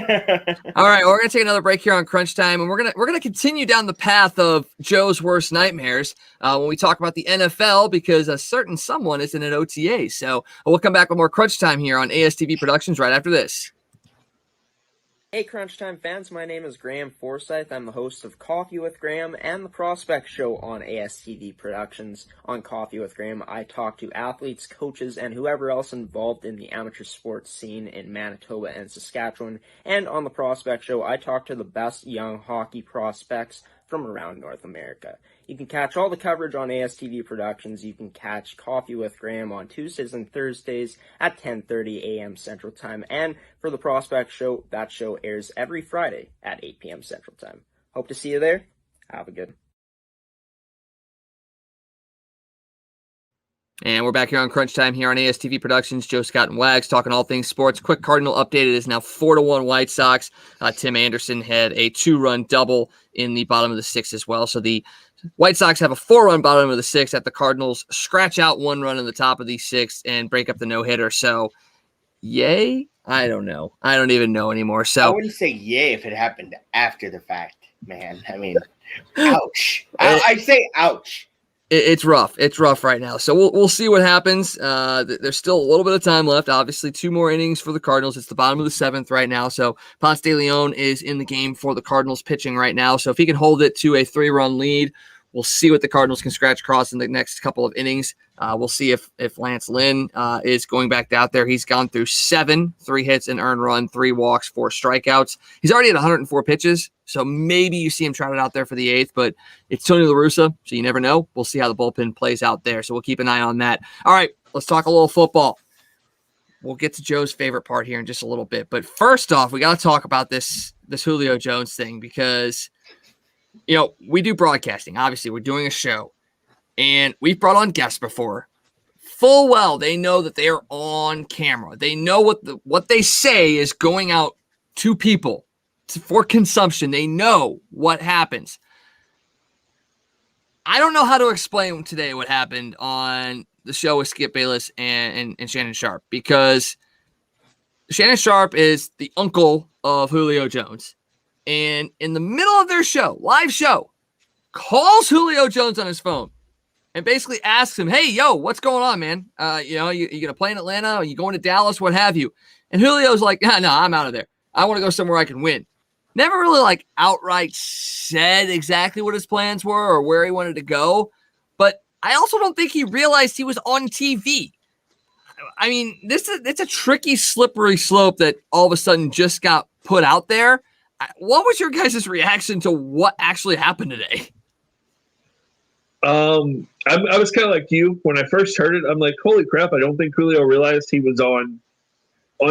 Speaker 1: right, we're gonna take another break here on Crunch Time, and we're gonna continue down the path of Joe's worst nightmares when we talk about the NFL, because a certain someone is in an OTA. So we'll come back with more Crunch Time here on ASTV Productions right after this.
Speaker 4: Hey Crunch Time fans, my name is Graham Forsyth. I'm the host of Coffee with Graham and the Prospect Show on ASTV Productions. On Coffee with Graham, I talk to athletes, coaches, and whoever else involved in the amateur sports scene in Manitoba and Saskatchewan. And on the Prospect Show, I talk to the best young hockey prospects from around North America. You can catch all the coverage on ASTV Productions. You can catch Coffee with Graham on Tuesdays and Thursdays at 10:30 a.m. Central Time. And for the Prospect Show, that show airs every Friday at 8 p.m. Central Time. Hope to see you there. Have a good.
Speaker 1: And we're back here on Crunch Time here on ASTV Productions. Joe Scott and Wags talking all things sports. Quick Cardinal update. It is now 4-1 White Sox. Tim Anderson had a 2-run double in the bottom of the 6th as well. So the White Sox have a 4-run bottom of the 6th at the Cardinals scratch out 1 run in the top of the 6th and break up the no-hitter. So, yay? I don't know. I don't even know anymore. So
Speaker 3: I wouldn't say yay if it happened after the fact, man. I mean, ouch. I say ouch.
Speaker 1: It's rough. It's rough right now. So we'll see what happens. There's still a little bit of time left. Obviously, 2 more innings for the Cardinals. It's the bottom of the 7th right now. So Ponce de Leon is in the game for the Cardinals pitching right now. So if he can hold it to a 3-run lead, we'll see what the Cardinals can scratch across in the next couple of innings. We'll see if Lance Lynn is going back out there. He's gone through 7, 3 hits, an earned run, 3 walks, 4 strikeouts. He's already at 104 pitches, so maybe you see him trotted out there for the 8th, but it's Tony La Russa, so you never know. We'll see how the bullpen plays out there, so we'll keep an eye on that. All right, let's talk a little football. We'll get to Joe's favorite part here in just a little bit, but first off, we got to talk about this Julio Jones thing because, you know, we do broadcasting. Obviously, we're doing a show. And we've brought on guests before. Full well, they know that they are on camera. They know what they say is going out to people for consumption. They know what happens. I don't know how to explain today what happened on the show with Skip Bayless and Shannon Sharp, because Shannon Sharp is the uncle of Julio Jones. And in the middle of their show, live show, calls Julio Jones on his phone and basically asks him, hey, yo, what's going on, man? You going to play in Atlanta? Are you going to Dallas? What have you? And Julio's like, no, I'm out of there. I want to go somewhere I can win. Never really like outright said exactly what his plans were or where he wanted to go. But I also don't think he realized he was on TV. I mean, it's a tricky, slippery slope that all of a sudden just got put out there. What was your guys' reaction to what actually happened today?
Speaker 2: I was kind of like you when I first heard it. I'm like, holy crap! I don't think Julio realized he was on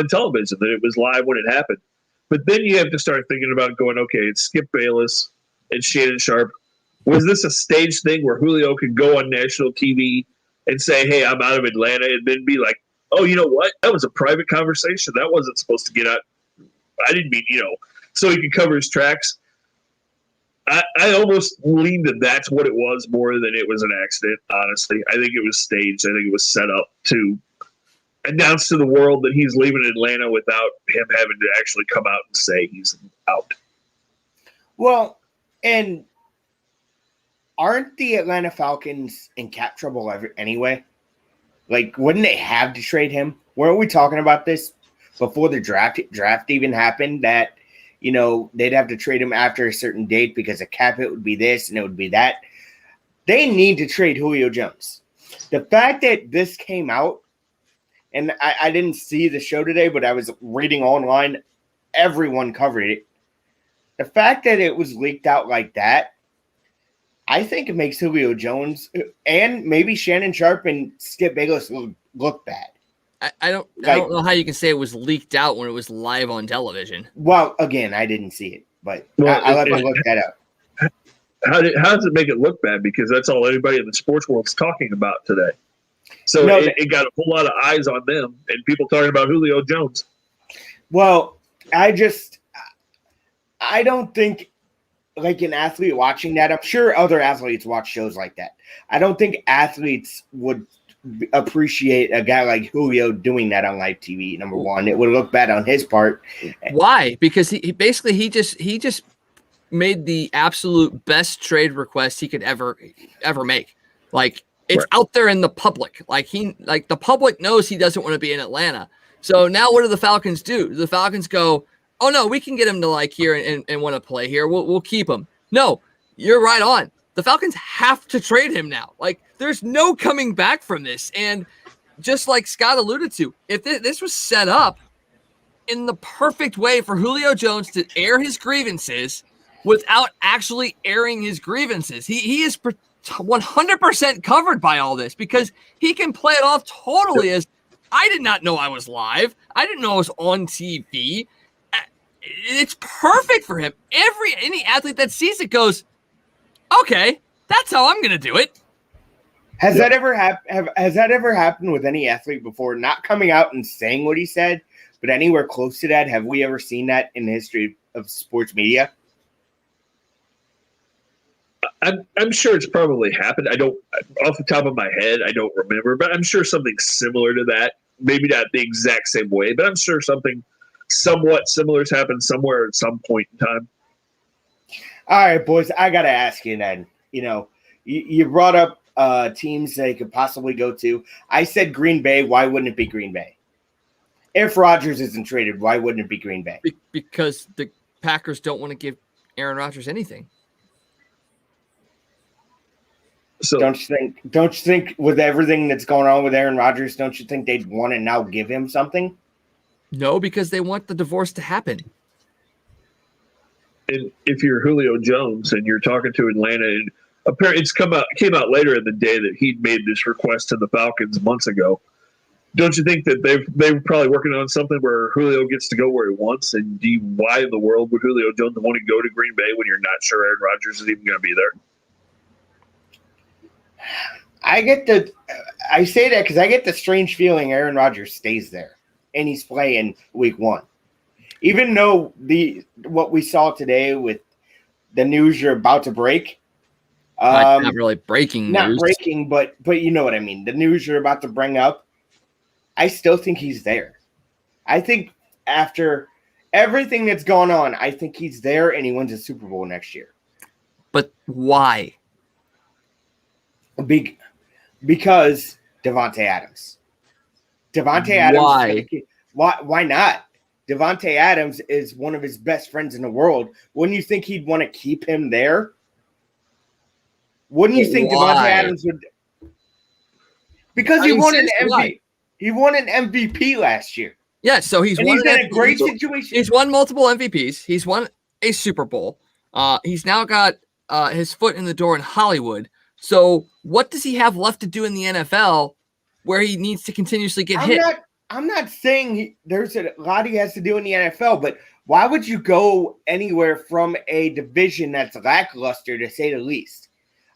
Speaker 2: television, that it was live when it happened. But then you have to start thinking about going, okay, it's Skip Bayless and Shannon Sharp. Was this a stage thing where Julio could go on national TV and say, hey, I'm out of Atlanta, and then be like, oh, you know what? That was a private conversation. That wasn't supposed to get out. I didn't mean, so he could cover his tracks. I almost leaned that that's what it was more than it was an accident, honestly. I think it was staged. I think it was set up to announce to the world that he's leaving Atlanta without him having to actually come out and say he's out.
Speaker 3: Well, and aren't the Atlanta Falcons in cap trouble anyway? Like, wouldn't they have to trade him? Weren't we talking about this before the draft even happened, that they'd have to trade him after a certain date because a cap hit would be this and it would be that? They need to trade Julio Jones. The fact that this came out, and I didn't see the show today, but I was reading online everyone covered it. The fact that it was leaked out like that, I think it makes Julio Jones and maybe Shannon Sharp and Skip Bayless look bad.
Speaker 1: I don't know how you can say it was leaked out when it was live on television.
Speaker 3: Well, again, I didn't see it, but
Speaker 2: Well,
Speaker 3: I'll have to look that up.
Speaker 2: How does it make it look bad? Because that's all anybody in the sports world's talking about today. So
Speaker 3: No,
Speaker 2: it got a whole lot of eyes on them and people talking about Julio Jones.
Speaker 3: Well, I don't think like an athlete watching that. I'm sure other athletes watch shows like that. I don't think athletes would appreciate a guy like Julio doing that on live TV. Number one, it would look bad on his part.
Speaker 1: Why? Because he basically he just made the absolute best trade request he could ever make. Like, it's out there in the public. Like, the public knows he doesn't want to be in Atlanta. So now what do the Falcons do? The Falcons go, oh no, we can get him to like here and want to play here. We'll keep him. No, you're right on. The Falcons have to trade him now. Like, there's no coming back from this. And just like Scott alluded to, if this was set up in the perfect way for Julio Jones to air his grievances without actually airing his grievances, he is 100% covered by all this, because he can play it off totally as, I did not know I was live. I didn't know I was on TV. It's perfect for him. Any athlete that sees it goes, okay, that's how I'm going to do it.
Speaker 3: Has that ever happened with any athlete before? Not coming out and saying what he said, but anywhere close to that? Have we ever seen that in the history of sports media?
Speaker 2: I'm sure it's probably happened. I don't, off the top of my head, I don't remember, but I'm sure something similar to that. Maybe not the exact same way, but I'm sure something somewhat similar has happened somewhere at some point in time.
Speaker 3: All right, boys, I got to ask you then. You brought up teams they could possibly go to. I said Green Bay. Why wouldn't it be Green Bay? If Rodgers isn't traded, why wouldn't it be Green Bay?
Speaker 1: Because the Packers don't want to give Aaron Rodgers anything.
Speaker 2: So
Speaker 3: don't you think with everything that's going on with Aaron Rodgers, don't you think they'd want to now give him something?
Speaker 1: No, because they want the divorce to happen.
Speaker 2: And if you're Julio Jones and you're talking to Atlanta, and apparently came out later in the day that he'd made this request to the Falcons months ago, don't you think that they were probably working on something where Julio gets to go where he wants? And why in the world would Julio Jones want to go to Green Bay when you're not sure Aaron Rodgers is even going to be there?
Speaker 3: I say that because I get the strange feeling Aaron Rodgers stays there and he's playing week 1. Even though what we saw today with the news you're about to break.
Speaker 1: Not really breaking news.
Speaker 3: Not breaking, but you know what I mean. The news you're about to bring up, I still think he's there. I think after everything that's gone on, I think he's there and he wins a Super Bowl next year.
Speaker 1: But why?
Speaker 3: Because Devontae Adams. Devontae Adams. Why not? Devontae Adams is one of his best friends in the world. Wouldn't you think he'd want to keep him there? Wouldn't you think Devontae Adams would? Because he won an MVP. He won an MVP last year.
Speaker 1: Yeah, so he's in
Speaker 3: a great situation.
Speaker 1: He's won multiple MVPs. He's won a Super Bowl. He's now got his foot in the door in Hollywood. So what does he have left to do in the NFL where he needs to continuously get hit?
Speaker 3: I'm not saying there's a lot he has to do in the NFL, but why would you go anywhere from a division that's lackluster, to say the least?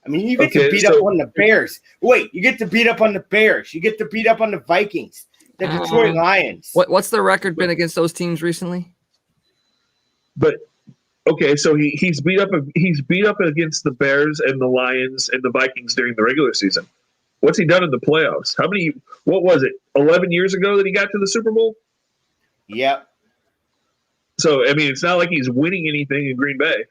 Speaker 3: I mean, you get to beat up on the Bears. Wait, you get to beat up on the Bears. You get to beat up on the Vikings, the Detroit Lions.
Speaker 1: What's the record been against those teams recently?
Speaker 2: But okay, so he's beat up against the Bears and the Lions and the Vikings during the regular season. What's he done in the playoffs? What was it, 11 years ago that he got to the Super Bowl?
Speaker 3: Yep.
Speaker 2: So, I mean, it's not like he's winning anything in Green Bay.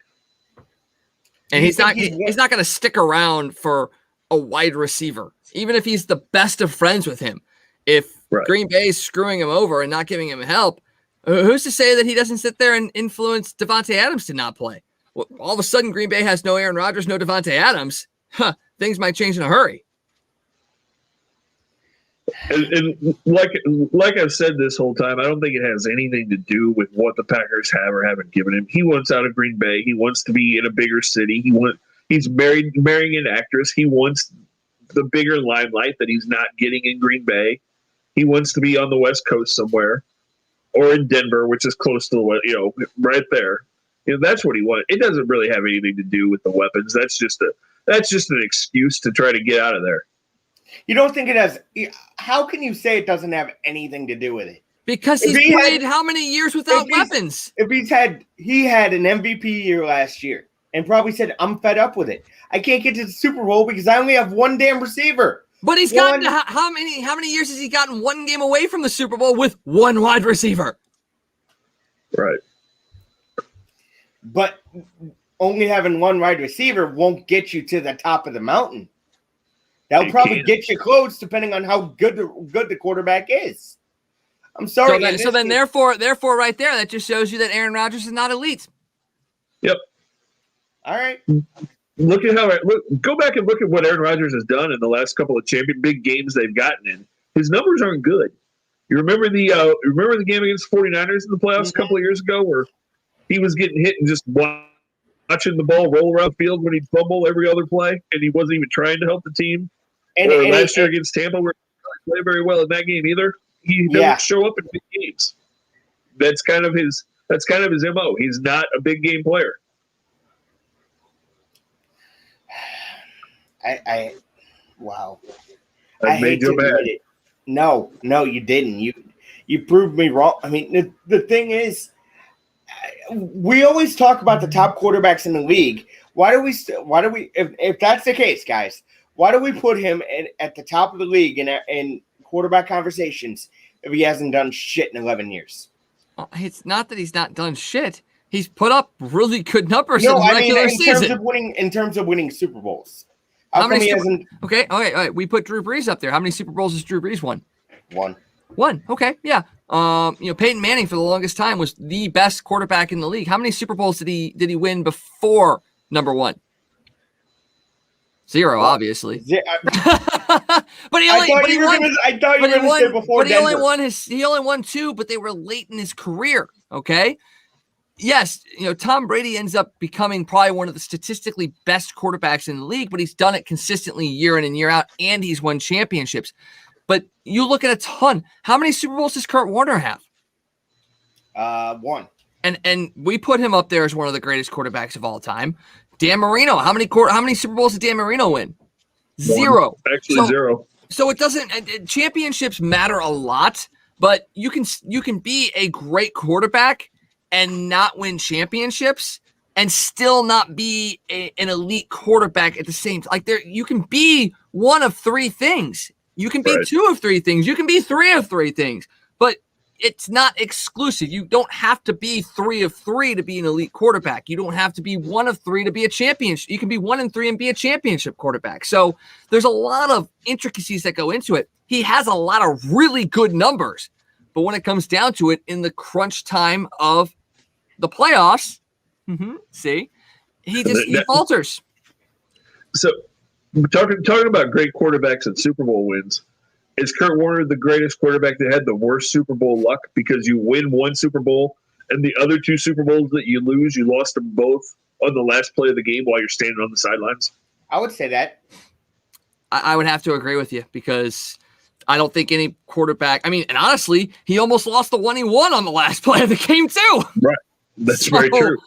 Speaker 1: And he's not going to stick around for a wide receiver, even if he's the best of friends with him. If Green Bay is screwing him over and not giving him help, who's to say that he doesn't sit there and influence Devontae Adams to not play? Well, all of a sudden, Green Bay has no Aaron Rodgers, no Devontae Adams. Things might change in a hurry.
Speaker 2: And like I've said this whole time, I don't think it has anything to do with what the Packers have or haven't given him. He wants out of Green Bay. He wants to be in a bigger city. He's marrying an actress. He wants the bigger limelight that he's not getting in Green Bay. He wants to be on the West Coast somewhere, or in Denver, which is close to the right there. That's what he wants. It doesn't really have anything to do with the weapons. That's just an excuse to try to get out of there.
Speaker 3: You don't think it has? How can you say it doesn't have anything to do with it?
Speaker 1: Because he's played how many years without weapons?
Speaker 3: If he had an MVP year last year and probably said, I'm fed up with it. I can't get to the Super Bowl because I only have one damn receiver.
Speaker 1: But he's gotten how many years has he gotten one game away from the Super Bowl with one wide receiver?
Speaker 2: Right.
Speaker 3: But only having one wide receiver won't get you to the top of the mountain. That'll probably get you close, depending on how good the quarterback is. I'm sorry.
Speaker 1: So then, therefore, right there, that just shows you that Aaron Rodgers is not elite.
Speaker 2: Yep.
Speaker 3: All right.
Speaker 2: Look at go back and look at what Aaron Rodgers has done in the last couple of big games they've gotten in. His numbers aren't good. You remember the game against the 49ers in the playoffs a couple of years ago where he was getting hit and just watching the ball roll around the field when he'd fumble every other play, and he wasn't even trying to help the team. And last year against Tampa, where he didn't play very well in that game either. He doesn't show up in big games. That's kind of his MO. He's not a big game player.
Speaker 3: Wow.
Speaker 2: I made you mad.
Speaker 3: No, you didn't. You proved me wrong. I mean, the thing is, we always talk about the top quarterbacks in the league. Why do we if that's the case, guys, why do we put him at the top of the league in quarterback conversations if he hasn't done shit in 11 years?
Speaker 1: It's not that he's not done shit. He's put up really good numbers in the regular season.
Speaker 3: In terms of winning Super Bowls.
Speaker 1: How many hasn't? Okay, all right. We put Drew Brees up there. How many Super Bowls has Drew Brees won? One. Okay, yeah. Peyton Manning for the longest time was the best quarterback in the league. How many Super Bowls did he win before number one? 0, obviously. But he only won 2, but they were late in his career. Okay. Yes, Tom Brady ends up becoming probably one of the statistically best quarterbacks in the league, but he's done it consistently year in and year out, and he's won championships. But you look at a ton. How many Super Bowls does Kurt Warner have?
Speaker 3: 1.
Speaker 1: And we put him up there as one of the greatest quarterbacks of all time. Dan Marino, how many Super Bowls did Dan Marino win? 0.
Speaker 2: Actually, 0.
Speaker 1: So it doesn't. Championships matter a lot, but you can be a great quarterback and not win championships and still not be an elite quarterback at the same time. Like you can be one of 3 things. You can be 2 of 3 things. You can be 3 of 3 things, but it's not exclusive. You don't have to be 3 of 3 to be an elite quarterback. You don't have to be 1 of 3 to be a championship. You can be 1 and 3 and be a championship quarterback. So there's a lot of intricacies that go into it. He has a lot of really good numbers, but when it comes down to it, in the crunch time of the playoffs, he falters.
Speaker 2: So talking about great quarterbacks and Super Bowl wins, is Kurt Warner the greatest quarterback that had the worst Super Bowl luck because you win 1 Super Bowl and the other 2 Super Bowls that you lose, you lost them both on the last play of the game while you're standing on the sidelines?
Speaker 3: I would say that.
Speaker 1: I would have to agree with you because I don't think any quarterback – and honestly, he almost lost the one he won on the last play of the game too.
Speaker 2: Right. That's very true.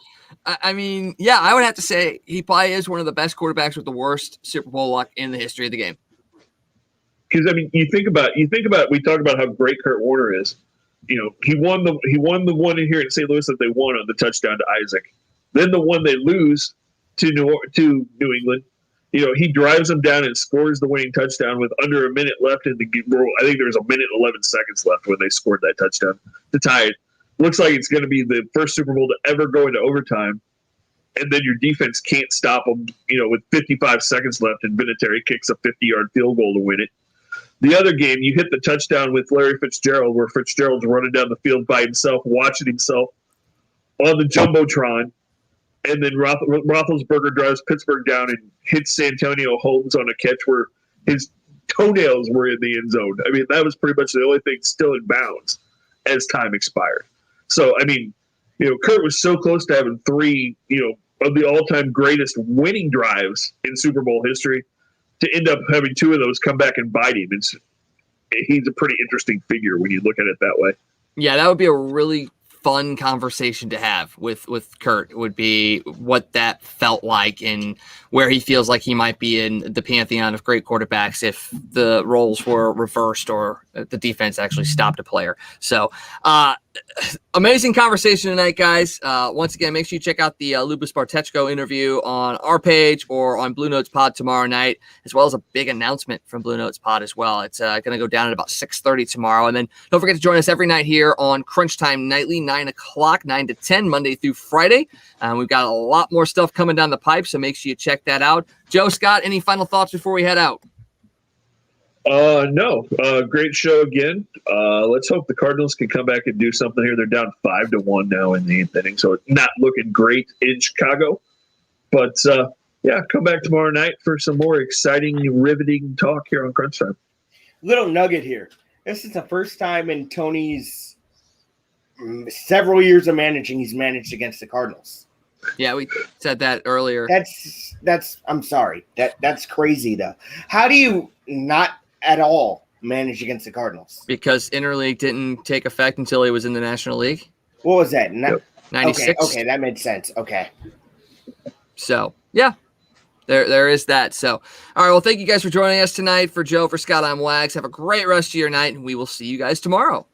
Speaker 1: I would have to say he probably is one of the best quarterbacks with the worst Super Bowl luck in the history of the game.
Speaker 2: Because you think about we talk about how great Kurt Warner is. He won the one in here in St. Louis that they won on the touchdown to Isaac. Then the one they lose to New England. He drives them down and scores the winning touchdown with under a minute left in the game. I think there was a minute and 11 seconds left when they scored that touchdown to tie it. Looks like it's going to be the first Super Bowl to ever go into overtime, and then your defense can't stop them, with 55 seconds left, and Vinatieri kicks a 50-yard field goal to win it. The other game, you hit the touchdown with Larry Fitzgerald, where Fitzgerald's running down the field by himself, watching himself on the Jumbotron, and then Roethlisberger drives Pittsburgh down and hits Santonio Holmes on a catch where his toenails were in the end zone. I mean, that was pretty much the only thing still in bounds as time expired. So, I mean, Kurt was so close to having 3, of the all-time greatest winning drives in Super Bowl history to end up having 2 of those come back and bite him. He's a pretty interesting figure when you look at it that way.
Speaker 1: Yeah, that would be a really fun conversation to have with Kurt, would be what that felt like and where he feels like he might be in the pantheon of great quarterbacks if the roles were reversed or the defense actually stopped a player. So amazing conversation tonight, guys. Once again, make sure you check out the Lubas Bartechko interview on our page or on Blue Notes Pod tomorrow night, as well as a big announcement from Blue Notes Pod as well. It's going to go down at about 6:30 tomorrow. And then don't forget to join us every night here on Crunch Time Nightly, 9 o'clock, 9 to 10, Monday through Friday. We've got a lot more stuff coming down the pipe, so make sure you check that out. Joe, Scott, any final thoughts before we head out?
Speaker 2: No. Great show again. Let's hope the Cardinals can come back and do something here. They're down 5-1 now in the 8th inning, so it's not looking great in Chicago. But, come back tomorrow night for some more exciting, riveting talk here on Crunch Time.
Speaker 3: Little nugget here. This is the first time in Tony's several years of managing he's managed against the Cardinals.
Speaker 1: Yeah, we said that earlier.
Speaker 3: That's I'm sorry. That's crazy, though. How do you not at all manage against the Cardinals?
Speaker 1: Because interleague didn't take effect until he was in the National League.
Speaker 3: What was that?
Speaker 1: 96.
Speaker 3: Okay, that made sense. Okay.
Speaker 1: So, yeah, there is that. So, all right, well, thank you guys for joining us tonight. For Joe, for Scott, I'm Wags. Have a great rest of your night, and we will see you guys tomorrow.